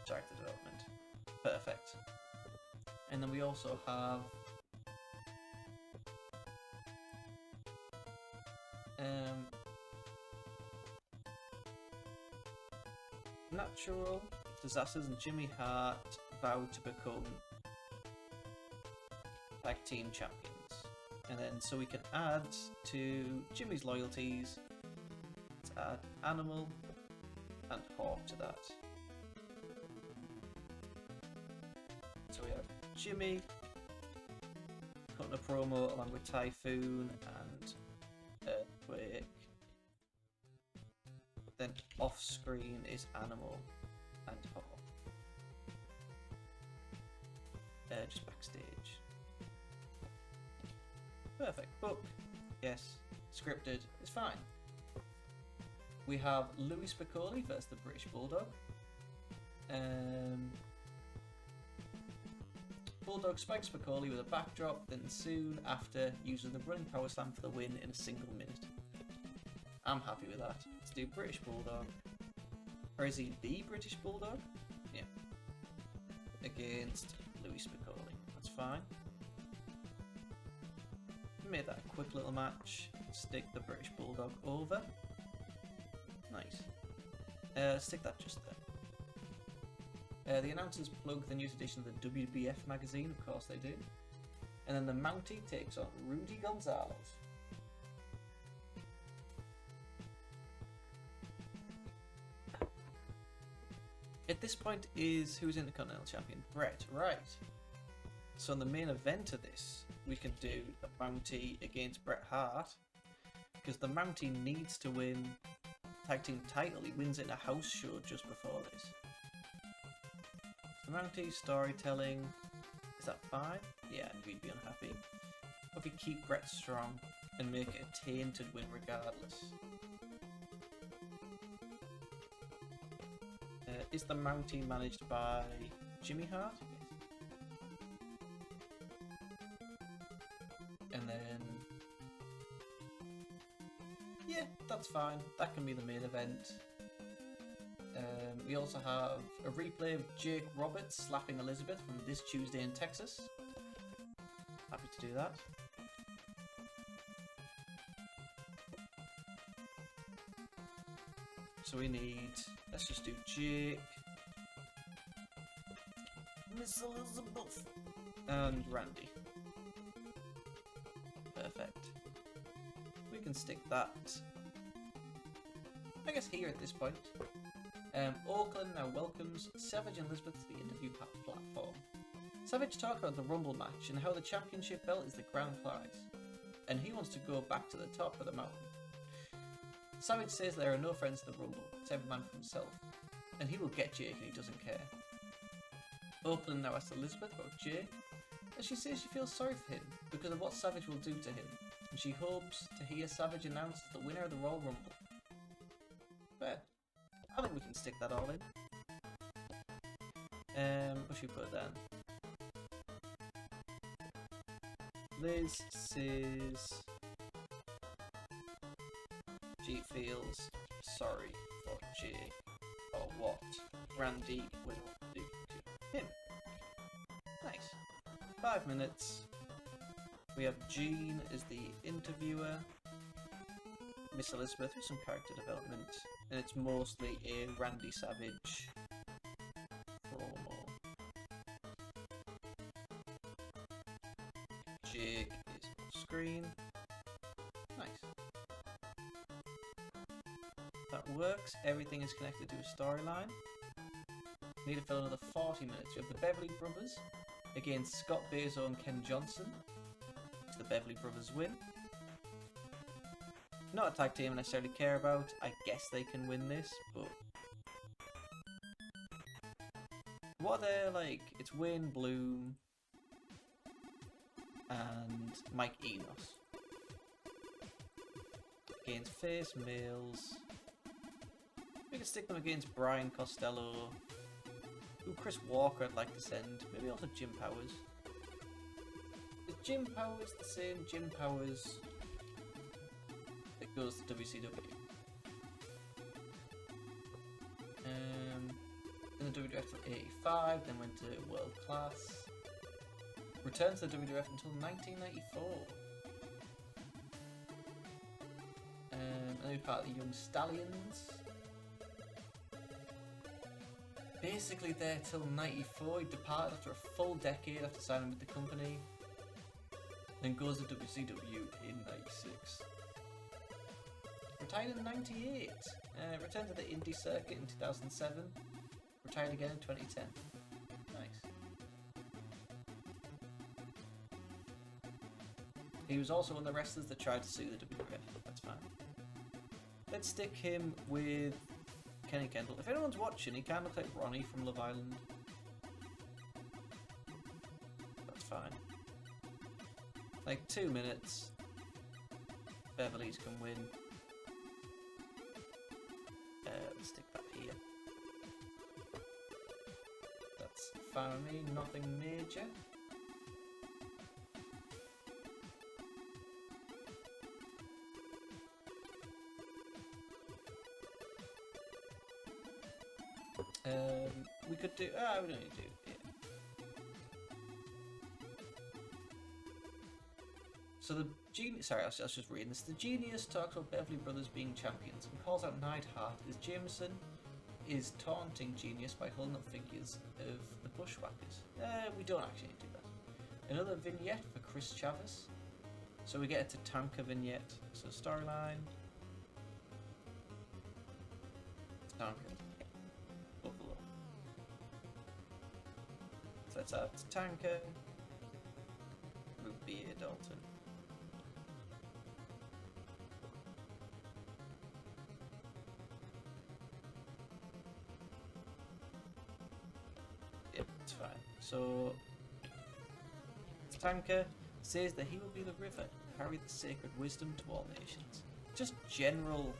Character development. Perfect. And then we also have Natural Disasters and Jimmy Hart vow to become tag team champions. And then so we can add to Jimmy's loyalties, let's add Animal and Hawk to that. So we have Jimmy cutting a promo along with Typhoon and Earthquake. Then off screen is Animal and Hawk. Just backstage. Perfect. Book. Yes. Scripted. It's fine. We have Louis Spicolli versus the British Bulldog. Bulldog spikes Spicolli with a backdrop, then soon after uses the running power slam for the win in a single minute. I'm happy with that. Let's do British Bulldog. Or is he the British Bulldog? Yeah. Against Louis Spicolli. That's fine. Made that a quick little match. Stick the British Bulldog over. Nice. Stick that just there. The announcers plug the newest edition of the WWF magazine, of course they do. And then the Mountie takes on Rudy Gonzalez. At this point is who's Intercontinental Champion? Bret, right. So in the main event of this, we can do the Mountie against Bret Hart, because the Mountie needs to win tag team title. He wins it in a house show just before this. The Mountie storytelling, is that 5? Yeah, we'd be unhappy. But we keep Bret strong and make it a tainted win regardless. Is the Mountie managed by Jimmy Hart? And then Yeah, that's fine. That can be the main event. We also have a replay of Jake Roberts slapping Elizabeth from this Tuesday in Texas. Happy to do that. So we need, let's just do Jake, Miss Elizabeth, and Randy. Perfect. We can stick that, I guess, here at this point. Auckland now welcomes Savage and Elizabeth to the interview platform. Savage talked about the Rumble match and how the championship belt is the grand prize, and he wants to go back to the top of the mountain. Savage says there are no friends in the Rumble, it's every man for himself, and he will get Jake and he doesn't care. Auckland now asks Elizabeth about Jake, and she says she feels sorry for him because of what Savage will do to him, and she hopes to hear Savage announce the winner of the Royal Rumble. But I think we can stick that all in. What should we put down? Liz says she feels sorry for Jake or what Randy will do to him. Nice. 5 minutes. We have Jean as the interviewer. Miss Elizabeth with some character development, and it's mostly a Randy Savage promo. Jake is on screen. Nice. That works. Everything is connected to a storyline. Need to fill another 40 minutes. We have the Beverly Brothers against Scott Bazo and Ken Johnson. The Beverly Brothers win. Not a tag team I necessarily care about. I guess they can win this, but what are they like? It's Wayne Bloom and Mike Enos against face males. We can stick them against Brian Costello. Ooh, Chris Walker I'd like to send. Maybe also Jim Powers. Is Jim Powers the same Jim Powers that goes to WCW? In the WWF till 85, then went to World Class. Returned to the WWF until 1994. And then he was part of the Young Stallions. Basically there till 94, he departed after a full decade after signing with the company. Then goes to WCW in 96. Retired in 98. Returned to the indie circuit in 2007. Retired again in 2010. Nice. He was also one of the wrestlers that tried to sue the WWF. That's fine. Let's stick him with Kenny Kendall. If anyone's watching, he kind of looks like Ronnie from Love Island. That's fine. Like 2 minutes. Beverly's can win. Let's stick that here. That's fine with me, nothing major. We could do. We don't need to do it. So the genius. Sorry, I was just reading this. The genius talks about Beverly Brothers being champions and calls out Neidhart as Jameson is taunting Genius by holding up figures of the Bushwhackers. We don't actually do that. Another vignette for Chris Chavez. So we get a Tatanka vignette. So storyline. Tatanka. Buffalo. So that's our Tatanka. Root beer Dalton. Yep, it's fine. So Tatanka says that he will be the river, carry the sacred wisdom to all nations. Just general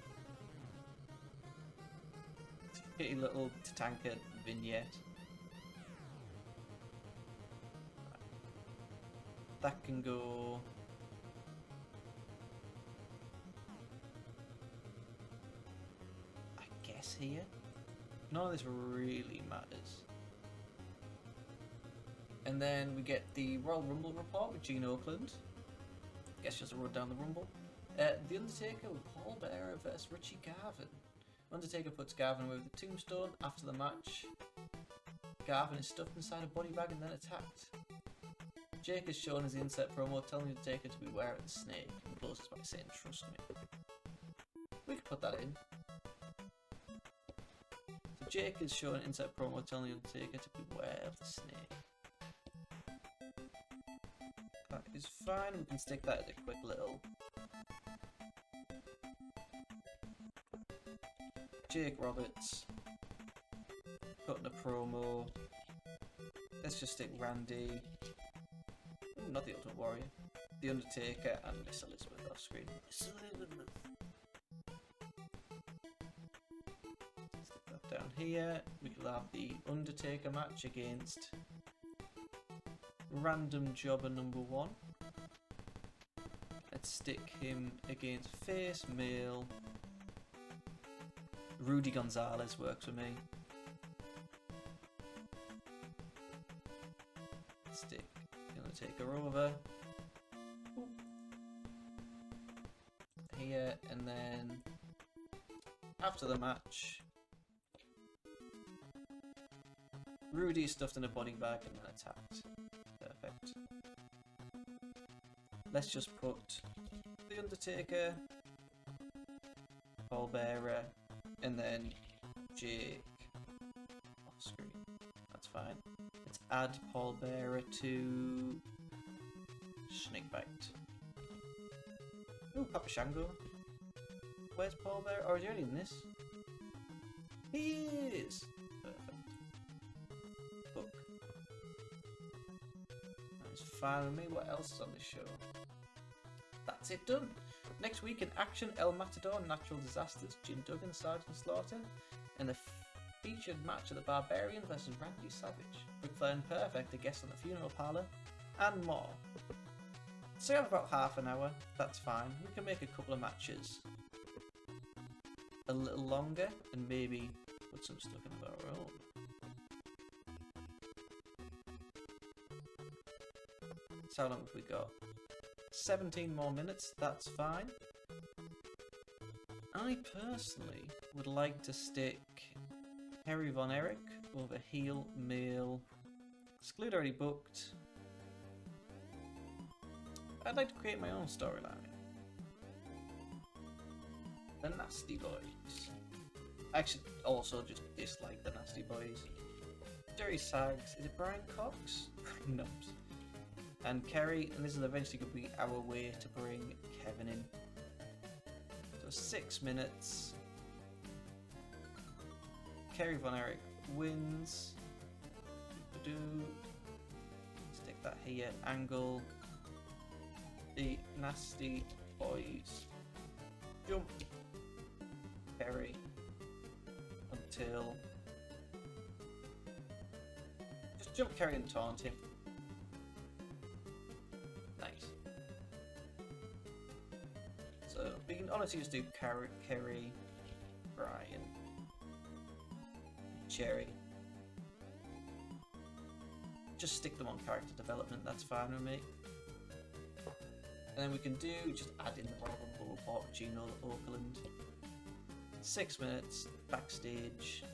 pretty little Tatanka vignette. That can go. here. None of this really matters. And then we get the Royal Rumble report with Gene Oakland. Guess just wrote down the Rumble. The Undertaker with Paul Bearer versus Richie Garvin. Undertaker puts Garvin with the tombstone. After the match, Garvin is stuffed inside a body bag and then attacked. Jake is shown as the insert promo telling the Undertaker to beware of the snake and closes by saying, "Trust me." We could put that in. So Jake is shown an insert promo telling the Undertaker to beware of the snake. That is fine, we can stick that in a quick little. Jake Roberts cutting a promo. Let's just stick Randy. Ooh, not the Ultimate Warrior. The Undertaker and Miss Elizabeth off screen. Miss Elizabeth. Stick that down here. We could have the Undertaker match against Random Jobber number 1. Let's stick him against face male. Rudy Gonzalez works for me. Stick Undertaker over. Ooh. Here, and then after the match, Rudy is stuffed in a body bag and then attacked. Perfect. Let's just put the Undertaker, Paul Bearer, and then Jake off screen. That's fine. Let's add Paul Bearer to Snakebite. Ooh, Papa Shango. Where's Paul Bearer? Oh, is he already in this? He is! Perfect. Book. That's fine with me. What else is on this show? That's it done. Next week in action, El Matador, Natural Disasters, Jim Duggan, Sergeant Slaughter, and the featured match of the Barbarian versus Randy Savage. Ric Flair and Perfect, a guest on the Funeral Parlour, and more. So we have about half an hour, that's fine. We can make a couple of matches a little longer and maybe put some stuff in of our own. So how long have we got? 17 more minutes, that's fine. I personally would like to stick Harry Von Erich over heel male. Exclude already booked. I'd like to create my own storyline. The Nasty Boys. I actually also just dislike the Nasty Boys. Dirty Sags. Is it Brian Cox? No. And Kerry, and this is eventually going to be our way to bring Kevin in. So 6 minutes. Kerry Von Erich wins. Stick that here. Angle. The Nasty Boys. Jump. Kerry. Until. Just jump Kerry and taunt him. Nice. So we can honestly just do Kerry, Brian, Cherry. Just stick them on character development, that's fine with me. And then we can do, just add in the Royal Rumble report with Gene Oakland. 6 minutes, backstage.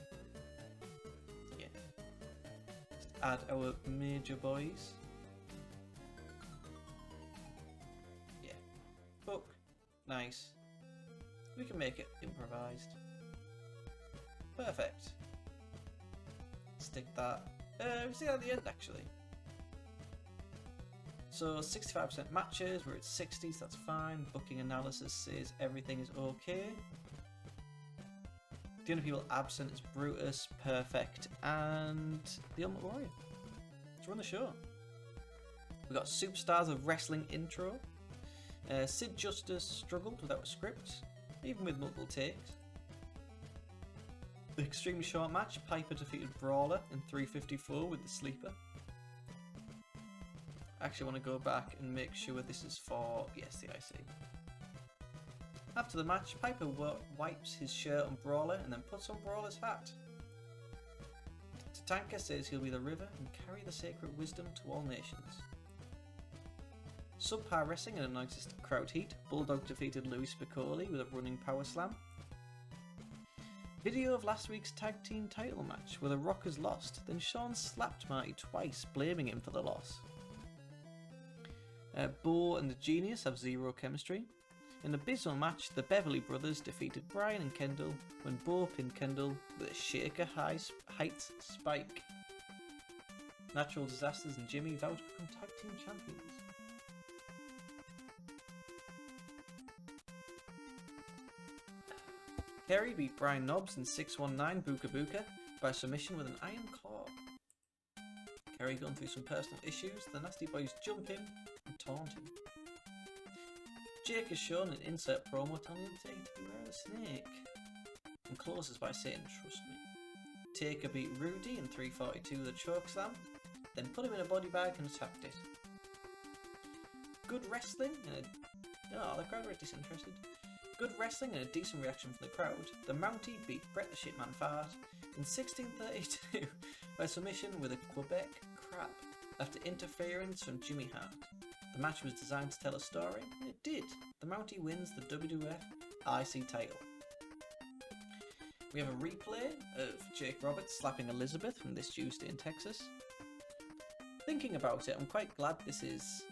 Yeah. Just add our major boys. Yeah. Book. Nice. We can make it improvised. Perfect. Stick that. We see that at the end actually. So 65% matches, we're at 60s, that's fine. Booking analysis says everything is okay. The only people absent is Brutus, Perfect, and the Ultimate Warrior. Let's run the show. We've got Superstars of Wrestling intro. Sid Justice struggled without a script, even with multiple takes. The extremely short match, Piper defeated Brawler in 3:54 with the sleeper. I actually want to go back and make sure this is for, yes, the IC. After the match, Piper wipes his shirt on Brawler and then puts on Brawler's hat. Tatanka says he'll be the river and carry the sacred wisdom to all nations. Subpar wrestling in a non-existent crowd heat. Bulldog defeated Louis Spiccoli with a running power slam. Video of last week's tag team title match where the Rockers lost, then Shawn slapped Marty twice, blaming him for the loss. Bo and the Genius have zero chemistry. In an abysmal match, the Beverly Brothers defeated Bryan and Kendall when Bo pinned Kendall with a Shaker Heights spike. Natural Disasters and Jimmy vow to become tag team champions. Kerry beat Brian Knobbs in 619 Buka Buka by submission with an iron claw. Kerry going through some personal issues, the Nasty Boys jump him and taunt him. Jake has shown an insert promo telling him to beware of the snake, and closes by saying, "Trust me." Taker beat Rudy in 342 with a chokeslam, then put him in a body bag and attacked it. Good wrestling and the crowd were disinterested. Good wrestling and a decent reaction from the crowd. The Mountie beat Bret the Shitman Fart in 1632 by submission with a Quebec crab after interference from Jimmy Hart. The match was designed to tell a story, and it did. The Mountie wins the WWF IC title. We have a replay of Jake Roberts slapping Elizabeth from this Tuesday in Texas. Thinking about it, I'm quite glad this is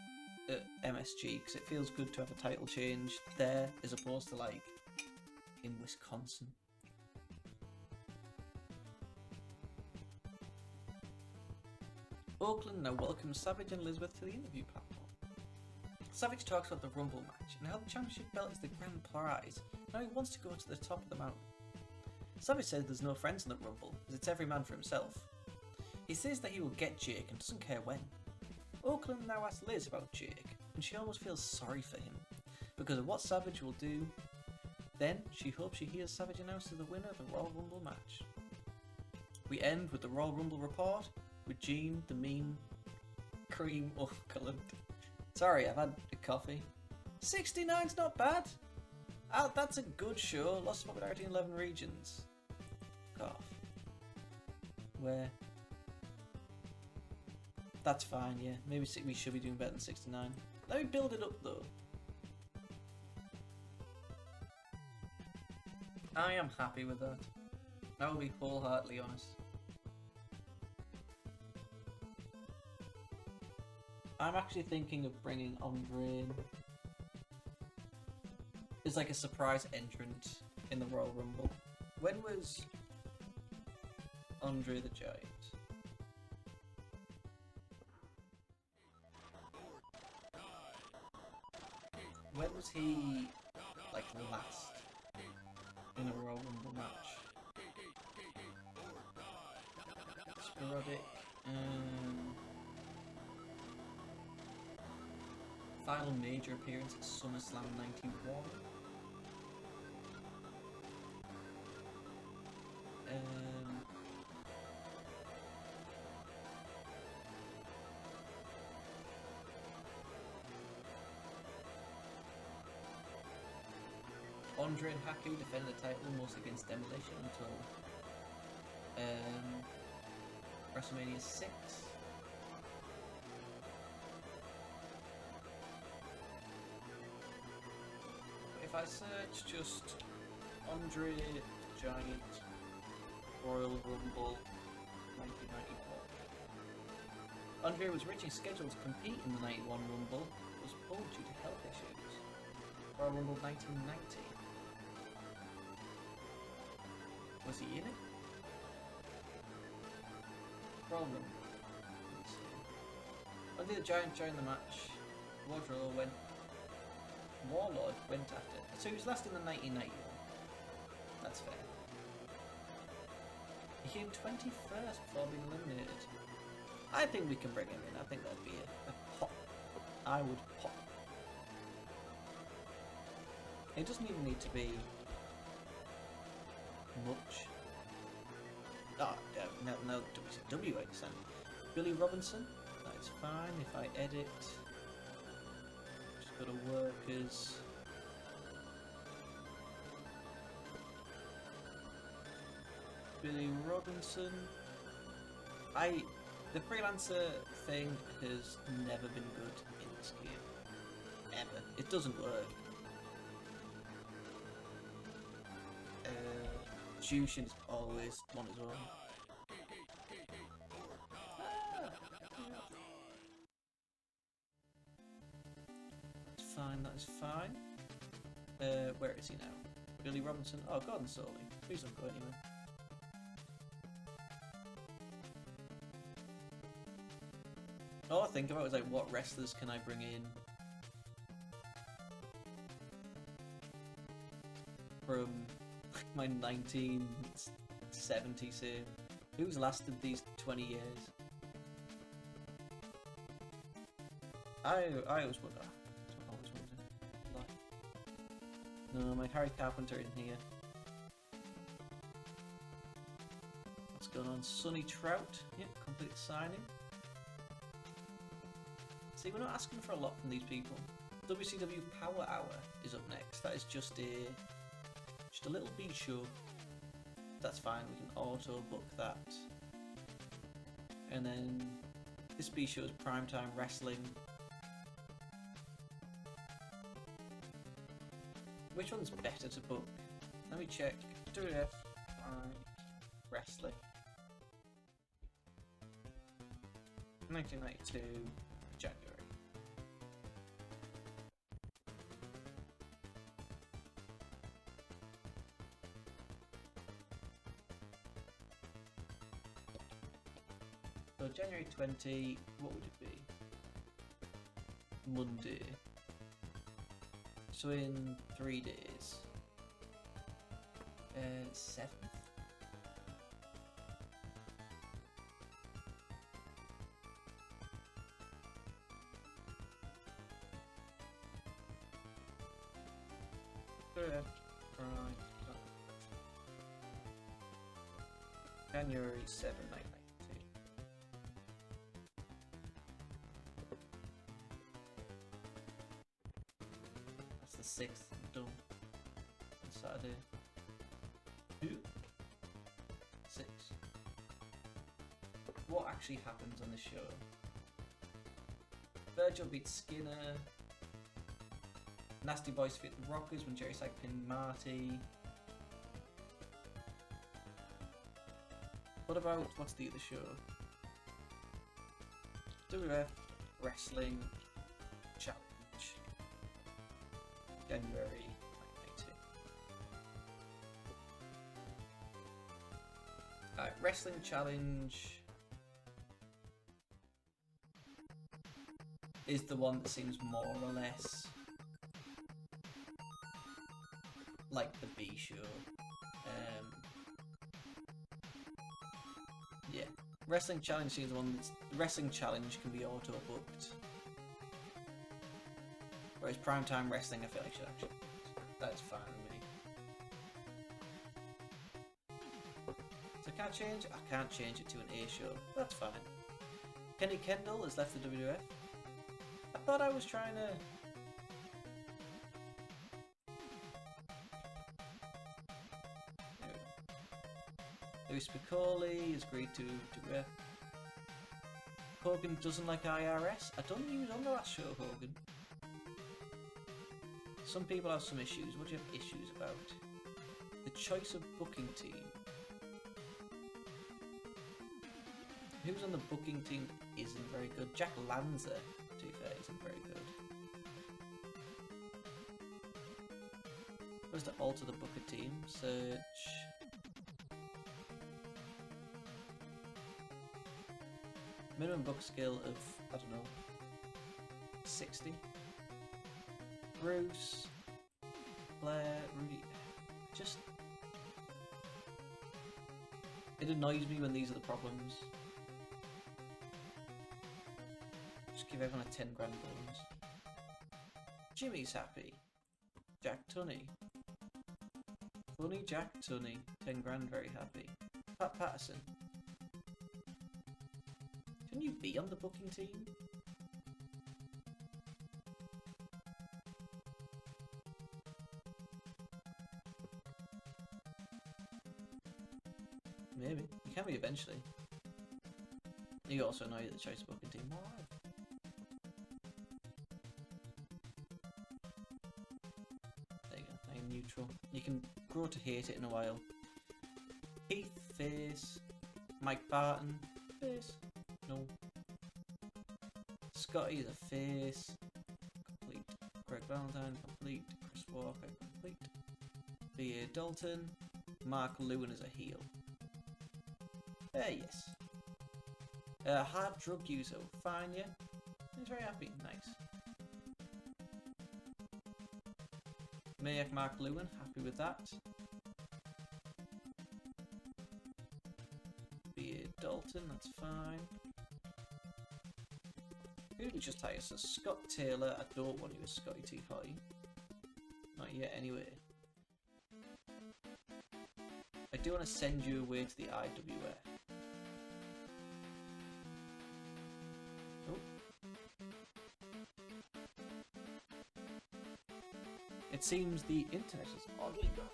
at MSG because it feels good to have a title change there as opposed to like in Wisconsin. Oakland now welcomes Savage and Elizabeth to the interview platform. Savage talks about the Rumble match and how the championship belt is the grand prize. Now he wants to go to the top of the mountain. Savage says there's no friends in the Rumble as it's every man for himself. He says that he will get Jake and doesn't care when. Oakland now asks Liz about Jake, and she almost feels sorry for him because of what Savage will do. Then she hopes she hears Savage announce as the winner of the Royal Rumble match. We end with the Royal Rumble report with Gene, the mean, cream coloured. Sorry, I've had a coffee. 69's not bad. That's a good show. Lost popularity in 11 regions. Cough. Where? That's fine, yeah. Maybe we should be doing better than 69. Let me build it up, though. I am happy with that. I will be wholeheartedly honest. I'm actually thinking of bringing Andre in as like a surprise entrant in the Royal Rumble. When was Andre the Giant? When was he, like, last in a Royal Rumble match? Sporadic. Final major appearance at SummerSlam 91. Andre and Haku defended the title mostly against Demolition until WrestleMania 6. If I search just Andre the Giant Royal Rumble 1994. Andre was originally scheduled to compete in the 91 Rumble, but was pulled due to health issues. Royal Rumble 1990. Was he in it? Royal Rumble. Let's see. Andre the Giant joined the match. Warlord went after. So he was last in the 1991. That's fair. He came 21st before being eliminated. I think we can bring him in. I think that'd be a pop. I would pop. It doesn't even need to be much. Oh, no WCW IX then. Billy Robinson, that's fine. If I edit, just go to workers. Billy Robinson. The freelancer thing has never been good in this game. Ever. It doesn't work. Jushin is always on his own. That's fine, that is fine. Where is he now? Billy Robinson? Oh, Gordon Soley. Please don't go anywhere. All I think about is like, what wrestlers can I bring in from my 1970 save? Who's lasted these 20 years? I always wonder. No, my Harry Carpenter in here. What's going on? Sonny Trout. Yep, complete signing. See, we're not asking for a lot from these people. WCW Power Hour is up next. That is just a little B show. That's fine. We can auto book that. And then this B show is primetime wrestling. Which one's better to book? Let me check. WWF Wrestling 1992 January. So January 20, what would it be? Monday. So in 3 days. 7th. Right. January 7, 1992. That's the 6th. Done. Saturday. 2. 6. What actually happens on the show? Virgil beats Skinner. Nasty Boys fit the Rockers when Jerry Sack pinned Marty. What about, what's the other show? WWF Wrestling Challenge. January 1992. Alright, Wrestling Challenge is the one that seems more or less like the B show. Yeah, Wrestling Challenge is the one that's... Wrestling Challenge can be auto-booked. Whereas Primetime Wrestling I feel like should actually... That's fine with me. So can I change? I can't change it to an A show. That's fine. Kenny Kendall has left the WWF. I thought I was trying to... Louis Piccoli has agreed to Hogan doesn't like IRS. I don't think he was on the last show, Hogan. Some people have some issues. What do you have issues about? The choice of booking team. Who's on the booking team that isn't very good? Jack Lanza, to be fair, isn't very good. Where's to alter the booker team? Search. Minimum book skill of, I don't know, 60. Bruce, Blair, Rudy, just... It annoys me when these are the problems. Just give everyone a 10 grand bonus. Jimmy's happy. Jack Tunney. Funny Jack Tunney, 10 grand very happy. Pat Patterson. Can you be on the booking team? Maybe. You can be eventually. You also know the choice booking team more alive. There you go. Now you're neutral. You can grow to hate it in a while. Keith, face. Mike Barton, face. No. Scotty is a face. Complete. Greg Valentine, complete. Chris Walker, complete. B.A. Dalton. Mark Lewin is a heel. Yes. Hard drug user, fine, yeah? He's very happy, nice. Maniac Mark Lewin, happy with that. B.A. Dalton, that's fine. Who did we just hire? So Scott Taylor, I don't want you as Scotty T. Hottie. Not yet, anyway. I do want to send you away to the IWF. Oh. It seems the internet is oddly gone.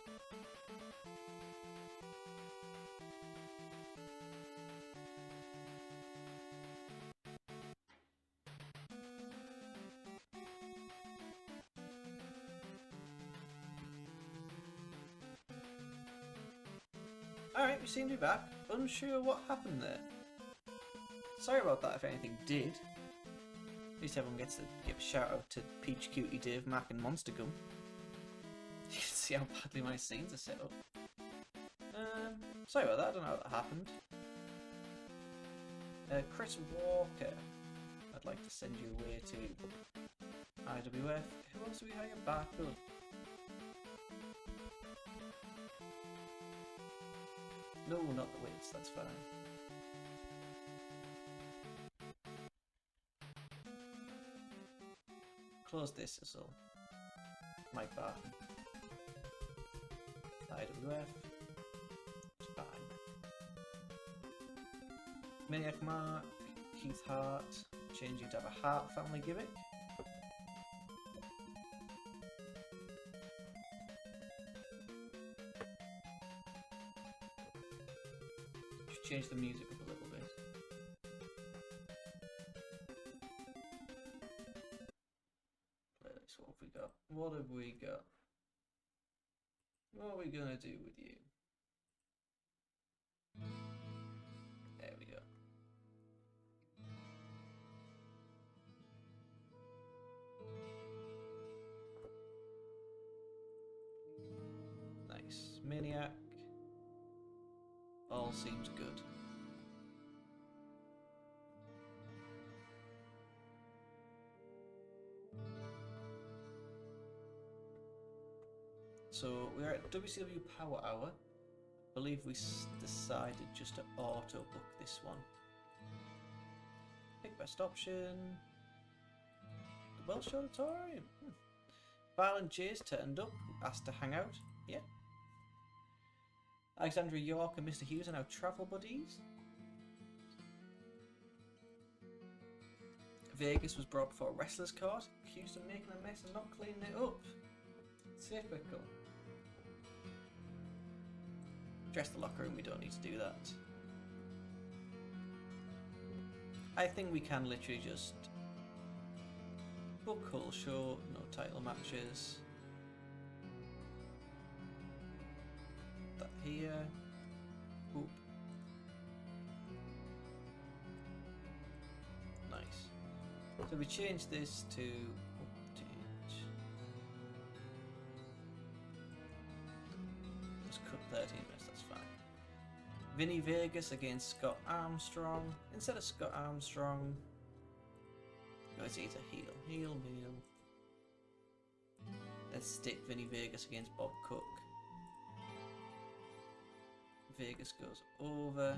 Alright, we seem to be back. Unsure what happened there. Sorry about that if anything did. At least everyone gets to give a shout out to Peach, Cutie, Dave, Mac and Monster Gum. You can see how badly my scenes are set up. Sorry about that, I don't know how that happened. Chris Walker. I'd like to send you away to IWF. Who else do we hire back? Good. No, not the weights, that's fine. Close this as well. Mike Barton. IWF. It's fine. Maniac Mark. Keith Hart. Changing to have a Hart family gimmick. Change the music up a little bit. Playlist, what have we got? What have we got? What are we gonna do with you? There we go. Nice. Maniac. All seems good. So we're at WCW Power Hour. I believe we decided just to auto book this one. Pick best option. The Welsh Auditorium. Violent J's turned up, asked to hang out. Yeah. Alexandra York and Mr. Hughes are now travel buddies. Vegas was brought before a wrestler's court, accused of making a mess and not cleaning it up. Typical. Dress the locker room, we don't need to do that. I think we can literally just book whole show, no title matches. That here. Oop. Nice. So we change this to update. Just cut 13 minutes, that's fine. Vinny Vegas against Scott Armstrong. Instead of Scott Armstrong, he's a heel. Heel. Let's stick Vinny Vegas against Bob Cook. Vegas goes over.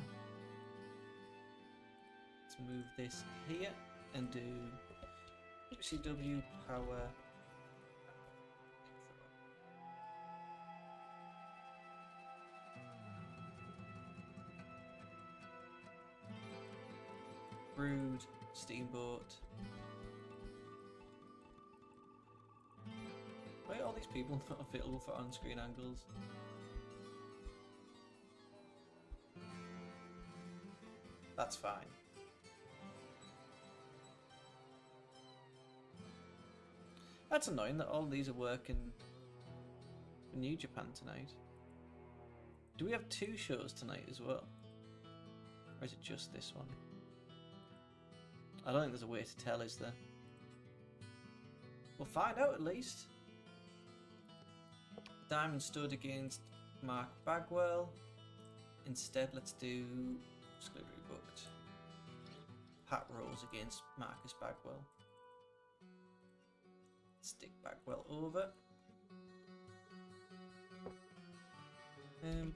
Let's move this here and do WCW Power. Brood, Steamboat. Why are all these people not available for on-screen angles? That's fine. That's annoying that all these are working for New Japan tonight. Do we have 2 shows tonight as well? Or is it just this one? I don't think there's a way to tell, is there? We'll find out at least. Diamond Stud against Mark Bagwell. Instead, let's do exclusively booked. Pat Rose against Marcus Bagwell. Stick Bagwell over.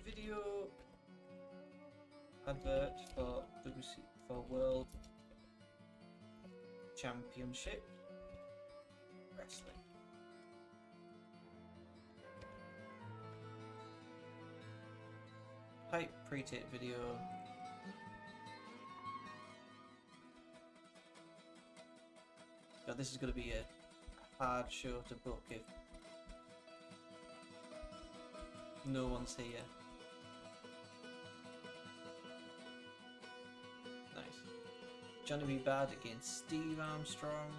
Video advert for World Championship Wrestling. Hype pre-tape video. God, this is going to be a hard show to book if no one's here. Nice. Johnny B. Bad against Steve Armstrong.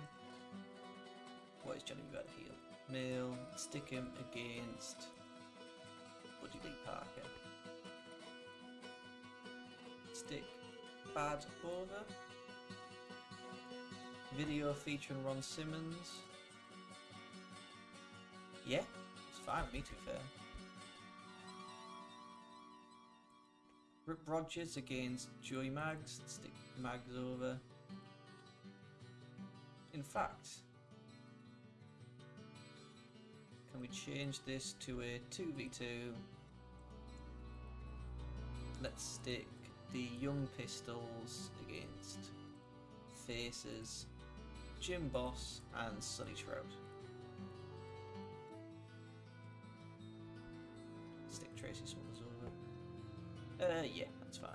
What is Johnny B. Bad heel? Male. Stick him against Buddy Lee Parker. Stick Bad over. Video featuring Ron Simmons. Yeah, it's fine with me, to be fair. Rip Rogers against Joey Maggs. Stick Maggs over. In fact, can we change this to a 2v2? Let's stick the Young Pistols against Faces, Jim Boss and Sonny Trout. Stick Tracy Smothers over. Yeah, that's fine.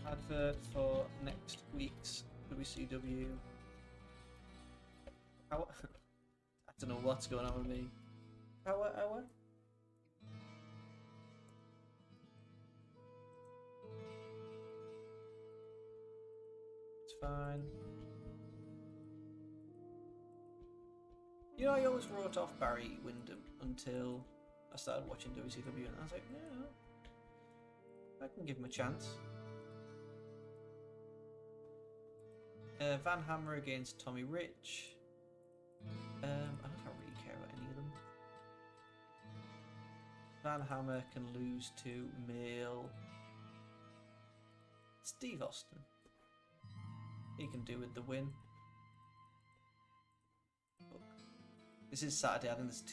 Advert for next week's WCW. Hour? I don't know what's going on with me. Hour? It's fine. You know, I always wrote off Barry Windham until I started watching WCW, and I was like, yeah, I can give him a chance. Van Hammer against Tommy Rich. I don't really care about any of them. Van Hammer can lose to male Steve Austin. He can do with the win. This is Saturday. I think there's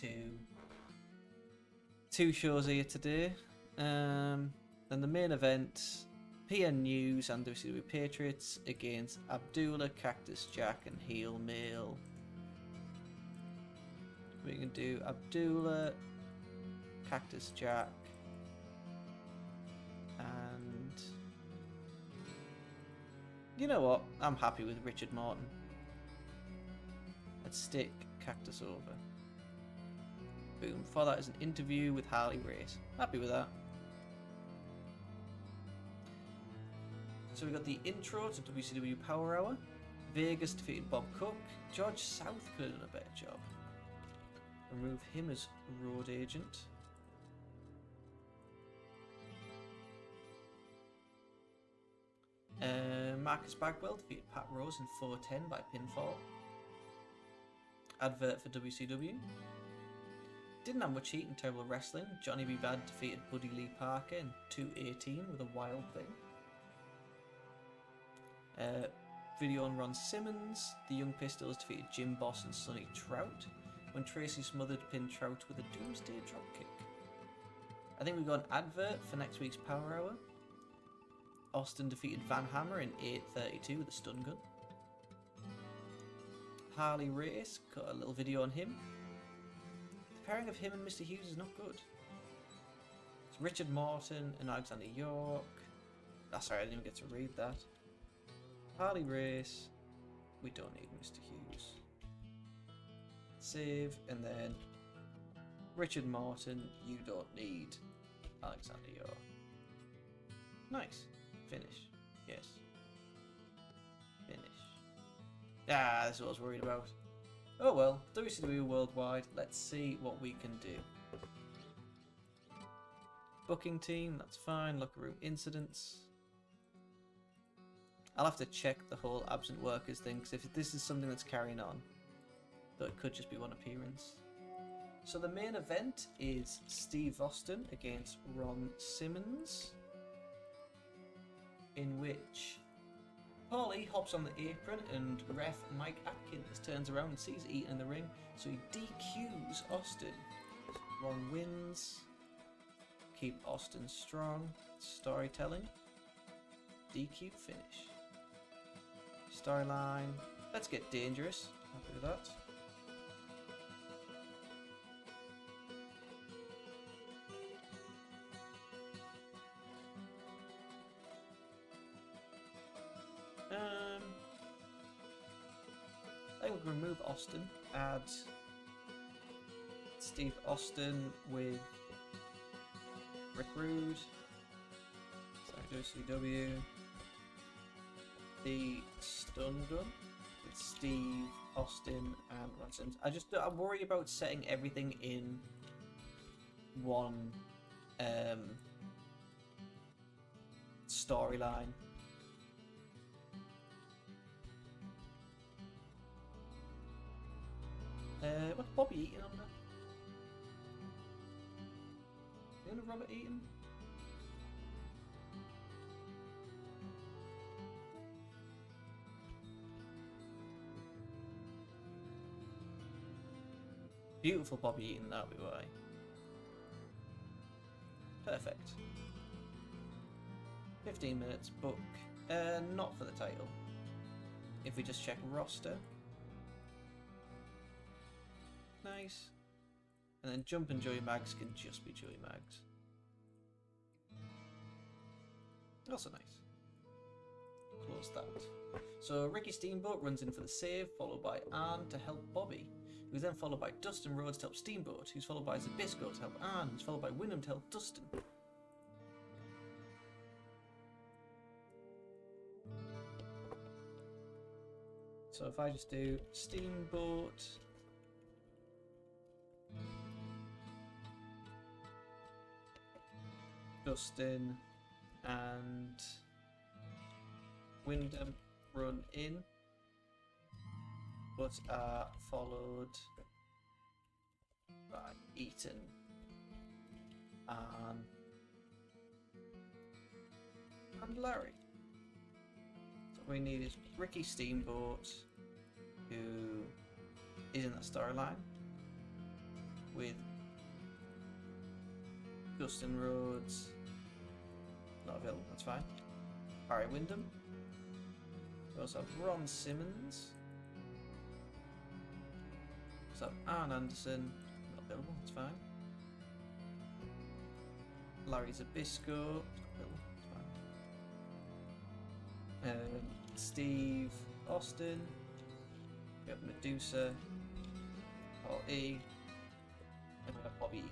two shows here today. Then the main event, PN News and WCW Patriots against Abdullah, Cactus Jack and Heel Male. We can do Abdullah, Cactus Jack, and you know what? I'm happy with Richard Morton. Let's stick Cactus over. Boom. For that is an interview with Harley Race. Happy with that. So we got the intro to WCW Power Hour. Vegas defeated Bob Cook. George South could have done a better job. Remove him as road agent. Marcus Bagwell defeated Pat Rose in 410 by pinfall. Advert for WCW. Didn't have much heat in Terrible Wrestling. Johnny B. Bad defeated Buddy Lee Parker in 218 with a wild thing. Video on Ron Simmons. The Young Pistols defeated Jim Boss and Sonny Trout when Tracy Smothered pinned Trout with a Doomsday Dropkick. I think we've got an advert for next week's Power Hour. Austin defeated Van Hammer in 8:32 with a stun gun. Harley Race, got a little video on him. The pairing of him and Mr. Hughes is not good. It's Richard Morton and Alexander York. Sorry, I didn't even get to read that. Harley Race, we don't need Mr. Hughes. save, and then Richard Martin, you don't need Alexander Yor. Nice. Finish. Yes. Finish. Ah, that's what I was worried about. Oh well, WCW Worldwide, let's see what we can do. Booking team, that's fine. Locker room incidents. I'll have to check the whole absent workers thing, because if this is something that's carrying on, though it could just be one appearance. So the main event is Steve Austin against Ron Simmons, in which Paulie hops on the apron and ref Mike Atkins turns around and sees Eaton in the ring, so he DQs Austin. Ron wins. Keep Austin strong. Storytelling. DQ finish. Storyline. Let's get dangerous. Happy with that. I think we can remove Austin. Add Steve Austin with Rick Rude. Sorry, WCW. The Stun Gun with Steve Austin and Ron Simmons. I worry about setting everything in one storyline. What's Bobby Eaton on there? Is it Robert Eaton? Beautiful Bobby Eaton, that'll be why. Perfect. 15 minutes, book. Not for the title. If we just check roster. Nice. And then Jump and Joey Mags can just be Joey Mags. Also nice. Close that. So Ricky Steamboat runs in for the save, followed by Arn to help Bobby, who's then followed by Dustin Rhodes to help Steamboat, who's followed by Zabisco to help Arn, who's followed by Wyndham to help Dustin. So if I just do Steamboat, Dustin and Wyndham run in, but are followed by Eaton and Larry. So what we need is Ricky Steamboat, who is in that storyline with Dustin Rhodes. Not available, that's fine. Barry Windham. We also have Ron Simmons. We also have Arn Anderson. Not available, that's fine. Larry Zabisco. Not available, that's fine. Steve Austin. We have Medusa. Paul E. And we have Bobby E.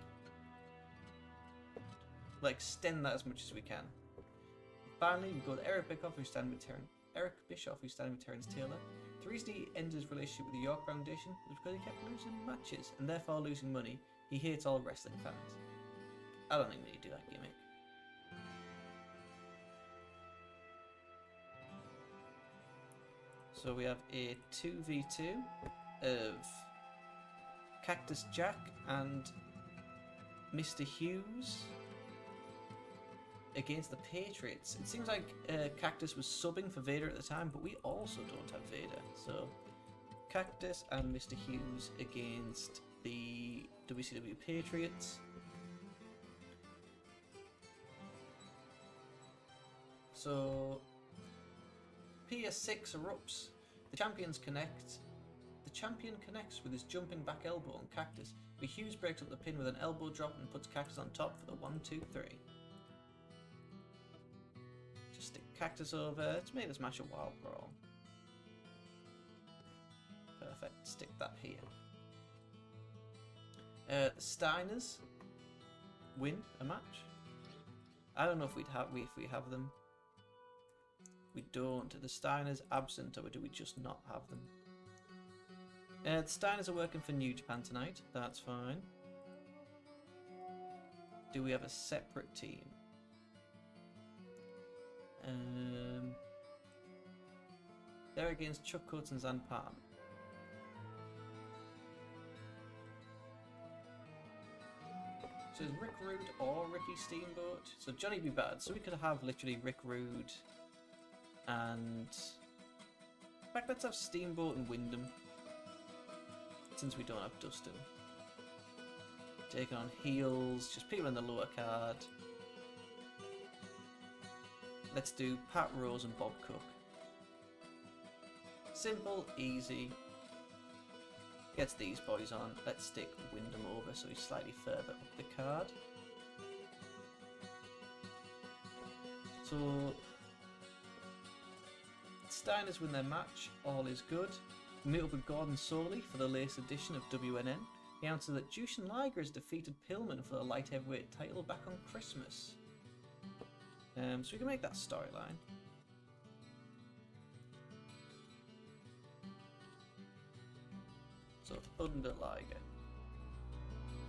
We'll extend that as much as we can. Finally, we go to Eric Bischoff, who's standing with Terence Taylor. The reason he ended his relationship with the York Foundation was because he kept losing matches and therefore losing money. He hates all wrestling fans. I don't think we need to do that gimmick. So we have a 2v2 of Cactus Jack and Mr. Hughes against the Patriots. It seems like Cactus was subbing for Vader at the time, but we also don't have Vader. So Cactus and Mr. Hughes against the WCW Patriots. So PS6 erupts. The champions connect. The champion connects with his jumping back elbow on Cactus, but Hughes breaks up the pin with an elbow drop and puts Cactus on top for the 1-2-3. Just stick Cactus over to make this match a wild brawl. Perfect. Stick that here. The Steiners win a match. I don't know if we have them. We don't. Are the Steiners absent, or do we just not have them? The Steiners are working for New Japan tonight. That's fine. Do we have a separate team? They're against Chuck Coates and Zan Palm. So is Rick Rude or Ricky Steamboat? So Johnny be bad. So we could have literally Rick Rude and... In fact, let's have Steamboat and Wyndham. Since we don't have Dustin. Taking on heels, just people in the lower card. Let's do Pat Rose and Bob Cook. Simple, easy. Gets these boys on. Let's stick Wyndham over so he's slightly further up the card. So Steiners win their match. All is good. We meet up with Gordon Soley for the latest edition of WNN. He announces that Jushin Liger has defeated Pillman for the light heavyweight title back on Christmas. So we can make that storyline. So Thunder Liger.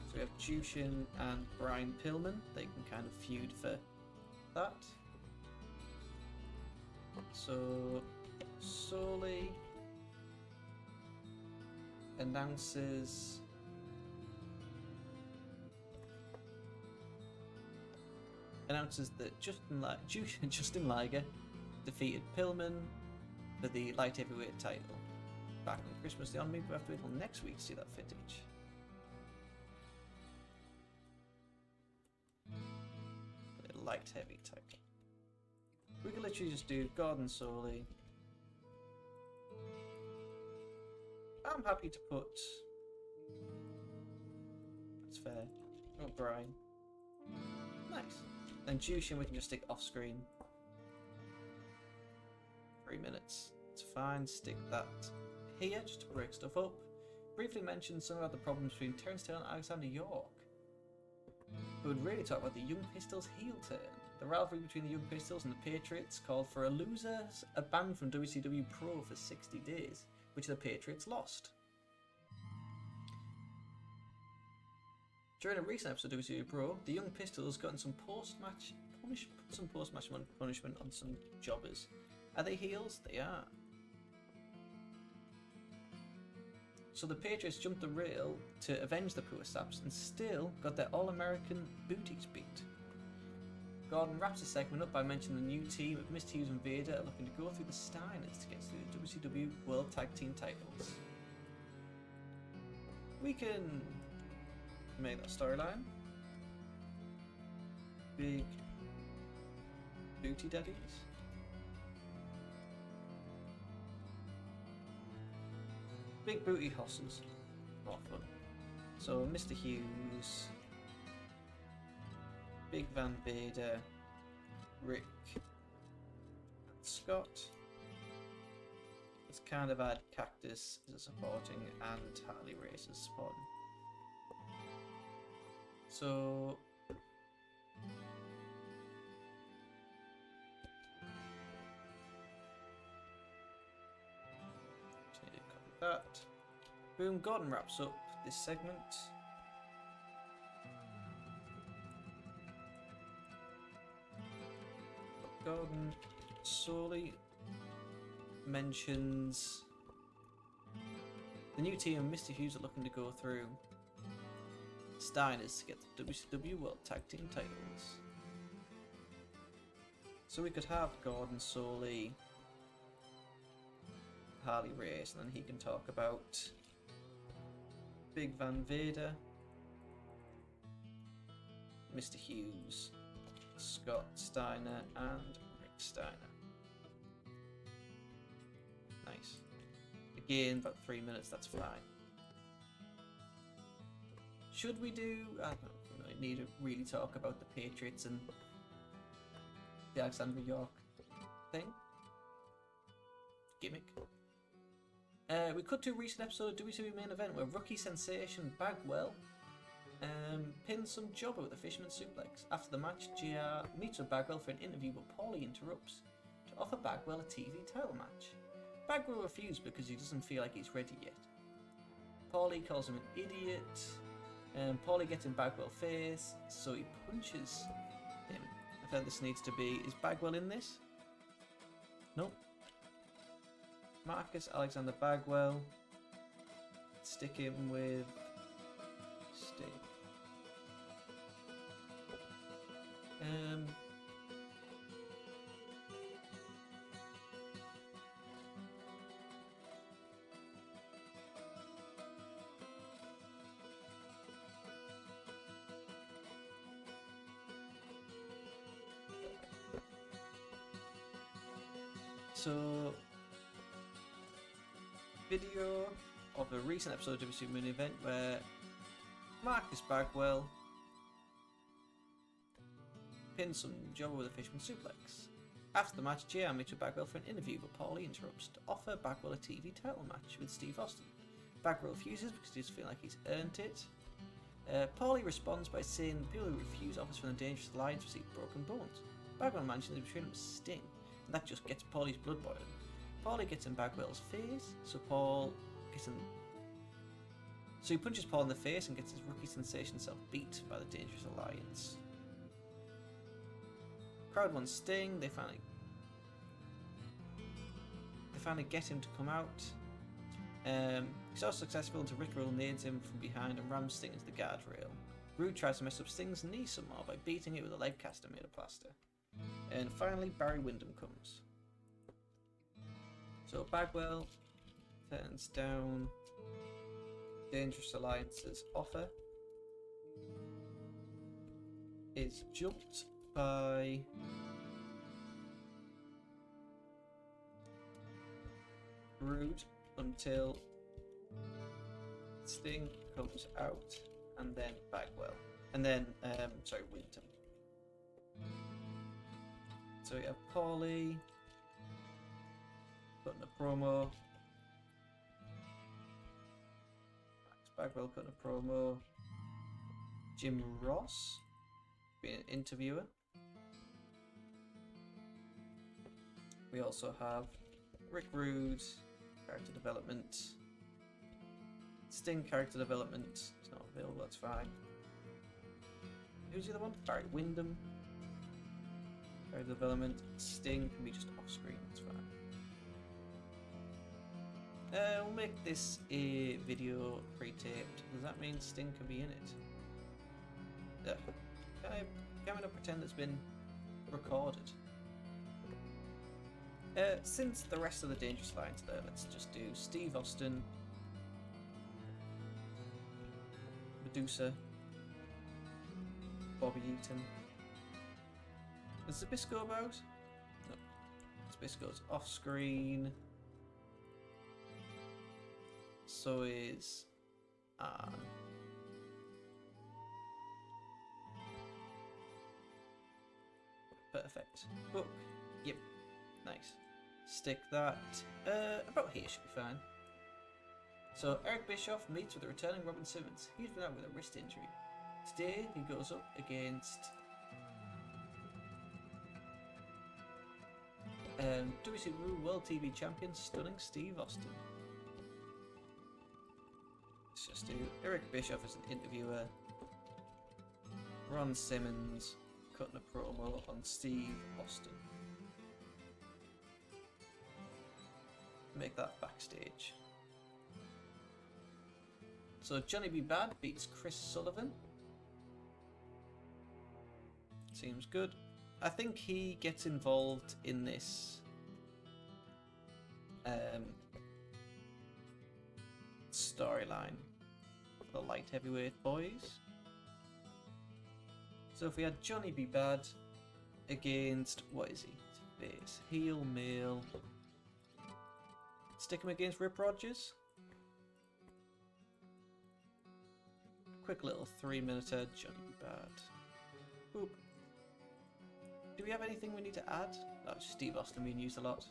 So we have Jushin and Brian Pillman. They can kind of feud for that. So Soley announces that Justin Liger defeated Pillman for the light heavyweight title back on Christmas. The maybe we have to wait until next week to see that footage. The light heavy title. We could literally just do Gordon Soley. I'm happy to put. That's fair. Oh, Brian. Nice. Then Jushin we can just stick off screen. 3 minutes. It's fine. Stick that here just to break stuff up. Briefly mention some about the problems between Terence Taylor and Alexander York. We would really talk about the Young Pistols heel turn. The rivalry between the Young Pistols and the Patriots called for a ban from WCW Pro for 60 days, which the Patriots lost. During a recent episode of WCW Pro, the Young Pistols got some post-match punishment on some jobbers. Are they heels? They are. So the Patriots jumped the rail to avenge the poor saps and still got their All-American booties beat. Gordon wraps the segment up by mentioning the new team of Mr. Hughes and Vader are looking to go through the Steiners to get to the WCW World Tag Team titles. We can make that storyline. Big booty daddies. Big booty hosses. More fun. So Mr. Hughes, Big Van Vader, Rick, Scott. Let's kind of add Cactus as a supporting and Harley Race as supporting. So just need to copy that. Boom, Gordon wraps up this segment. Gordon solely mentions the new team and Mr. Hughes are looking to go through Steiners to get the WCW World Tag Team titles. So we could have Gordon solely Harley Race, and then he can talk about Big Van Vader, Mr. Hughes, Scott Steiner, and Rick Steiner. Nice. Again, about 3 minutes, that's fine. Should we do... I don't know, we need to really talk about the Patriots and the Alexander York thing. Gimmick. We could do a recent episode of WCW Main Event where rookie sensation Bagwell Pins some jobber with a fisherman suplex. After the match, JR meets with Bagwell for an interview, but Paulie interrupts to offer Bagwell a TV title match. Bagwell refuses because he doesn't feel like he's ready yet. Paulie calls him an idiot. Paulie gets in Bagwell's face, so he punches him. I feel this needs to be... Is Bagwell in this? Nope. Marcus Alexander Bagwell. Stick him with... Sting. So, video of a recent episode of WCW Main Event where Marcus Bagwell pins some jobber with a fisherman suplex. After the match, JR meets with Bagwell for an interview, but Paulie interrupts to offer Bagwell a TV title match with Steve Austin. Bagwell refuses because he doesn't feel like he's earned it. Paulie responds by saying the people who refuse offers from the Dangerous Alliance receive broken bones. Bagwell mentions that between them is Sting, and that just gets Paulie's blood boiling. Paulie gets in Bagwell's face, so he punches Paul in the face and gets his rookie sensation self beat by the Dangerous Alliance. Crowd wants Sting. They finally get him to come out. He's also successful until Rick Rude nades him from behind and rams Sting into the guardrail. Rude tries to mess up Sting's knee some more by beating it with a leg caster made of plaster. And finally, Barry Windham comes. So Bagwell turns down Dangerous Alliance's offer. Is jumped by Rude until Sting comes out, and then Bagwell, and then Windham. So we have Paulie cutting a promo, Max Bagwell cutting a promo, Jim Ross being an interviewer. We also have Rick Rude, character development, Sting character development, it's not available, that's fine. Who's the other one? Barry Windham. Character development, Sting can be just off screen, that's fine. We'll make this a video pre-taped. Does that mean Sting can be in it? Can we not pretend it's been recorded? Since the rest of the Dangerous Alliance there, let's just do Steve Austin, Medusa, Bobby Eaton. Is Zbyszko about? No. Zbyszko's off screen. So is perfect. Book. Yep. Nice. Stick that. About here should be fine. So Eric Bischoff meets with the returning Robin Simmons. He's been out with a wrist injury. Today he goes up against WCW World TV Champion Stunning Steve Austin. Let's just do Eric Bischoff as an interviewer. Ron Simmons cutting a promo on Steve Austin. Make that backstage. So Johnny B. Bad beats Chris Sullivan. Seems good. I think he gets involved in this storyline for the light heavyweight boys. So if we had Johnny B. Bad against, what is he? Face, heel, male. Stick him against Rip Rogers. Quick little 3-minute Johnny B. Bad. Boop. Do we have anything we need to add? No, it's just Steve Austin being used a lot.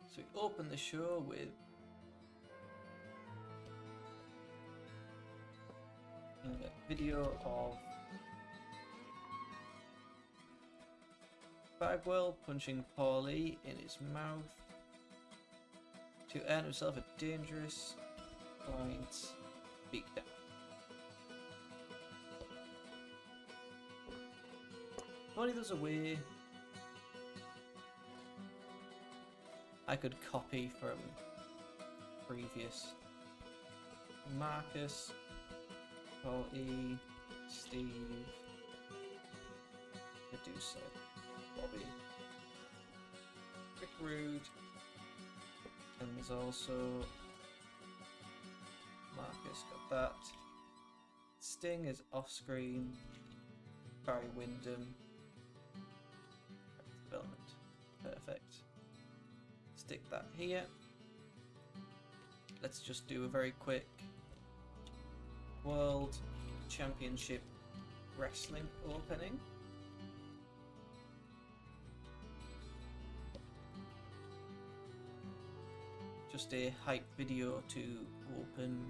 So we open the show with video of Bagwell punching Paulie in his mouth to earn himself a dangerous point beatdown. If only there's a way I could copy from previous. Marcus, Paulie, Steve, Medusa, Bobby, Rick Rude, and there's also Marcus, got that. Sting is off screen, Barry Windham, development, perfect. Stick that here. Let's just do a very quick World Championship Wrestling opening. Just a hype video to open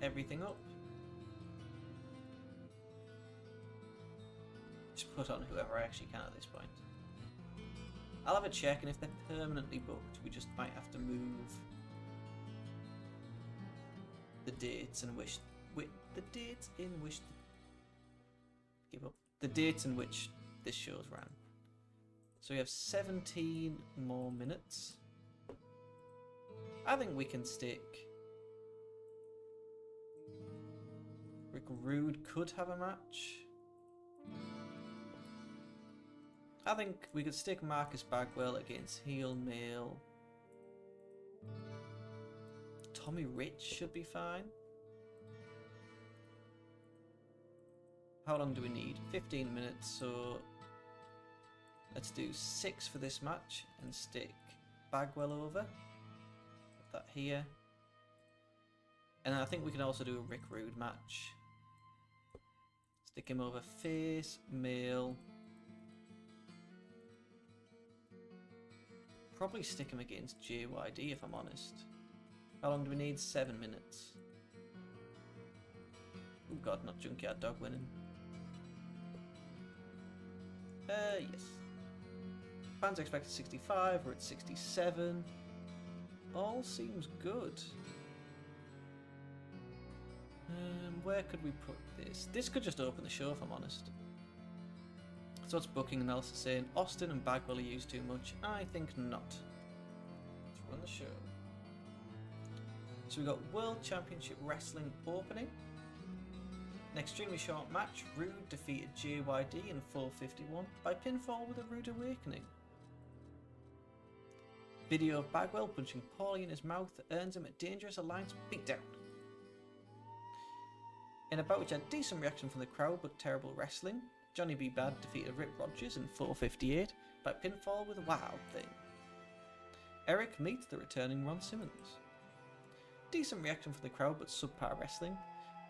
everything up. Just put on whoever I actually can at this point. I'll have a check, and if they're permanently booked, we just might have to move the dates in which the dates in which this show's ran. So we have 17 more minutes. I think we can stick. Rick Rude could have a match. I think we could stick Marcus Bagwell against heel male. Tommy Rich should be fine. How long do we need? 15 minutes, so let's do 6 for this match and stick Bagwell over. Put that here. And I think we can also do a Rick Rude match. Stick him over face, male. Probably stick him against JYD if I'm honest. How long do we need? 7 minutes. Oh god, not Junkyard Dog winning. Yes. Fans expected 65, we're at 67. All seems good. Where could we put this? This could just open the show if I'm honest. So what's booking analysis saying? Austin and Bagwell are used too much. I think not. Let's run the show. So we've got World Championship Wrestling opening. An extremely short match, Rude defeated JYD in 4:51 by pinfall with a rude awakening. Video of Bagwell punching Paulie in his mouth earns him a Dangerous Alliance beatdown. In a bout which had decent reaction from the crowd but terrible wrestling, Johnny B. Bad defeated Rip Rogers in 4:58 by pinfall with a Wild Thing. Eric meets the returning Ron Simmons. Decent reaction from the crowd but subpar wrestling.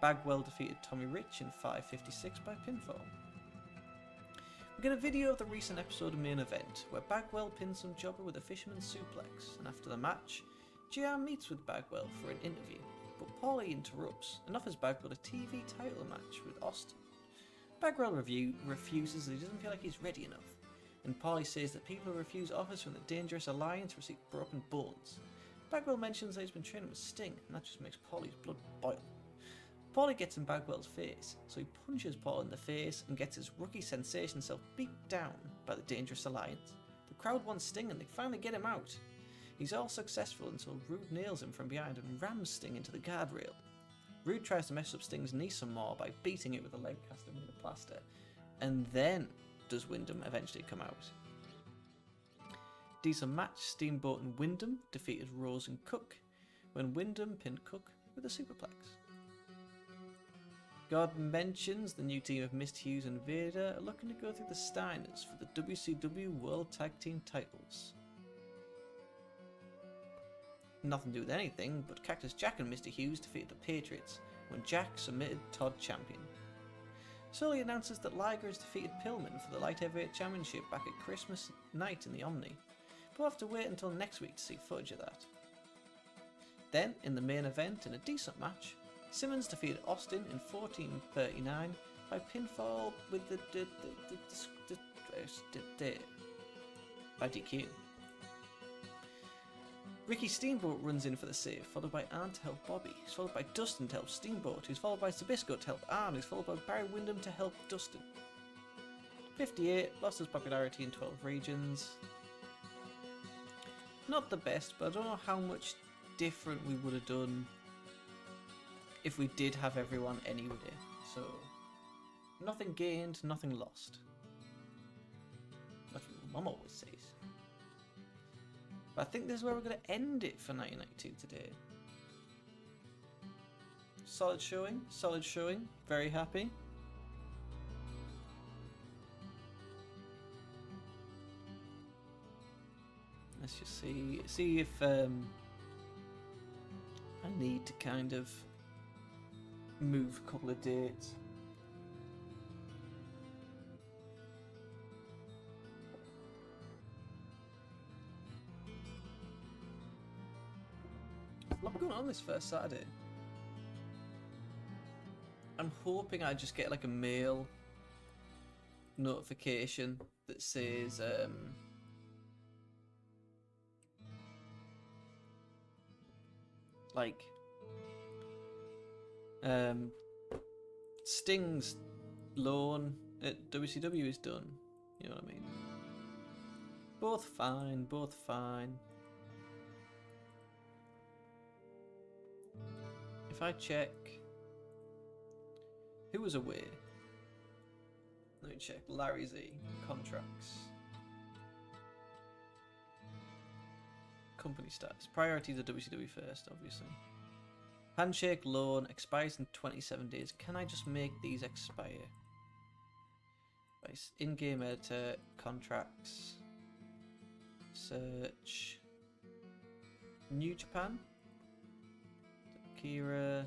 Bagwell defeated Tommy Rich in 5:56 by pinfall. We get a video of the recent episode main event where Bagwell pins some jobber with a fisherman's suplex, and after the match, JR meets with Bagwell for an interview, but Paulie interrupts and offers Bagwell a TV title match with Austin. Bagwell refuses as he doesn't feel like he's ready enough, and Paulie says that people who refuse offers from the Dangerous Alliance receive broken bones. Bagwell mentions that he's been training with Sting, and that just makes Paulie's blood boil. Paulie gets in Bagwell's face, so he punches Paul in the face and gets his rookie sensation self beat down by the Dangerous Alliance. The crowd wants Sting and they finally get him out. He's all successful until Rude nails him from behind and rams Sting into the guardrail. Rude tries to mess up Sting's knee some more by beating it with a leg caster made of plaster, and then does Windham eventually come out. Decent match, Steamboat and Windham defeated Rose and Cook, when Windham pinned Cook with a superplex. God mentions the new team of Mist Hughes and Vader are looking to go through the Steiners for the WCW World Tag Team titles. Nothing to do with anything, but Cactus Jack and Mr. Hughes defeated the Patriots when Jack submitted Todd Champion. Sully announces that Liger has defeated Pillman for the Light Heavyweight Championship back at Christmas night in the Omni, but we'll have to wait until next week to see footage of that. Then, in the main event, in a decent match, Simmons defeated Austin in 1439 by pinfall with by DQ. Ricky Steamboat runs in for the save, followed by Arn to help Bobby, who's followed by Dustin to help Steamboat, who's followed by Sabisco to help Arn, who's followed by Barry Windham to help Dustin. 58 lost his popularity in 12 regions. Not the best, but I don't know how much different we would have done if we did have everyone anyway. So, nothing gained, nothing lost. That's what Mum always says. But I think this is where we're going to end it for 1992 today. Solid showing, very happy. Let's just see if I need to kind of move a couple of dates. A lot going on this first Saturday. I'm hoping I just get like a mail notification that says like Sting's loan at WCW is done. You know what I mean? Both fine, both fine. If I check who was away, let me check. Larry Z contracts. Company status. Priority to WCW first, obviously. Handshake loan expires in 27 days. Can I just make these expire? In-game editor, contracts, search, New Japan, Akira.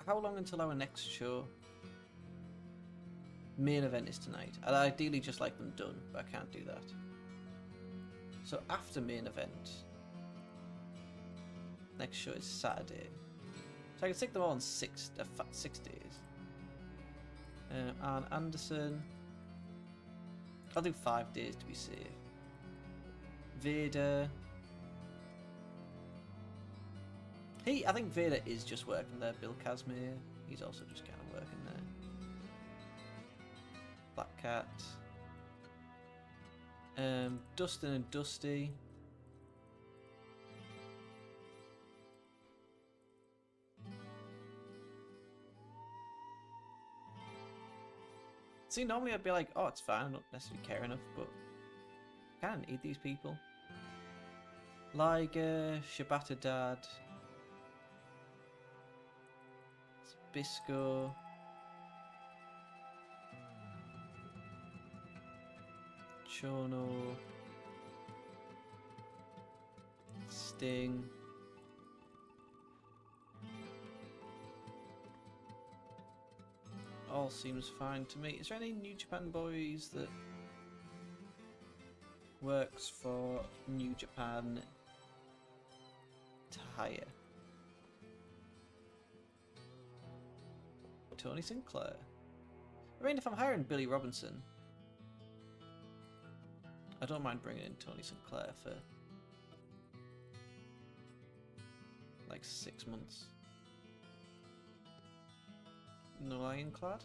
How long until our next show? Main event is tonight. I'd ideally just like them done, but I can't do that. So after main event, next show is Saturday. So I can stick them all on 6 days. Arn Anderson. I'll do 5 days to be safe. Vader. I think Vader is just working there. Bill Kazmir. He's also just kind of working there. Black Cat. Dustin and Dusty. See, normally I'd be like, oh, it's fine, I don't necessarily care enough, but I kind of need these people. Liger, Shibata Dad, Bisco, Chono, Sting, all seems fine to me. Is there any New Japan boys that works for New Japan to hire? Tony Sinclair. I mean, if I'm hiring Billy Robinson, I don't mind bringing in Tony Sinclair for like 6 months. No Ironclad?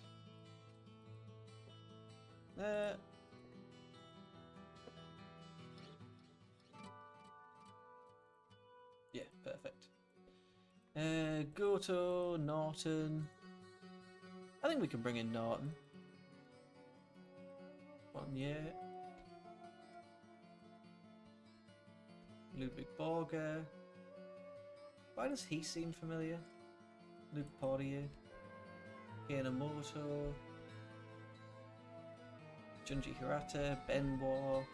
Yeah, perfect. Goto, Norton. I think we can bring in Norton. Yeah. Ludwig Borger. Why does he seem familiar? Luke Poirier. Kanemoto. Junji Hirata. Benoit.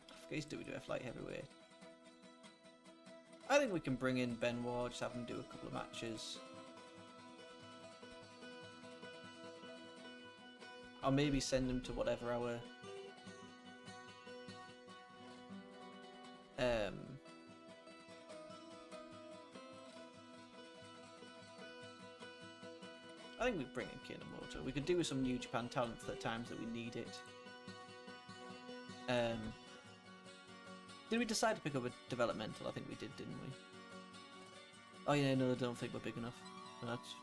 I forget he's WWF light heavyweight. I think we can bring in Benoit, just have him do a couple of matches. Or maybe send him to whatever our I think we bring in Kinomoto. We could do with some New Japan talent for the times that we need it. Did we decide to pick up a developmental? I think we did, didn't we? Oh yeah, no, I don't think we're big enough. That's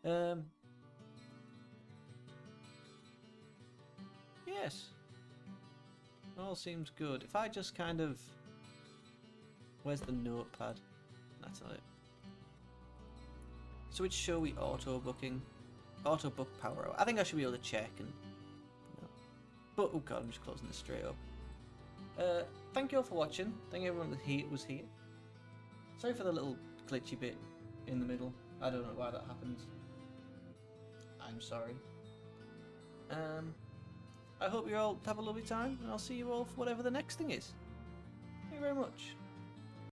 fine. Yes. All seems good. If I just kind of... Where's the notepad? That's not it. So which show we auto-booking? Auto-book power hour. I think I should be able to check and... No. But, oh god, I'm just closing this straight up. Thank you all for watching. Thank you everyone that was here. Sorry for the little glitchy bit in the middle. I don't know why that happens. I'm sorry. I hope you all have a lovely time, and I'll see you all for whatever the next thing is. Thank you very much.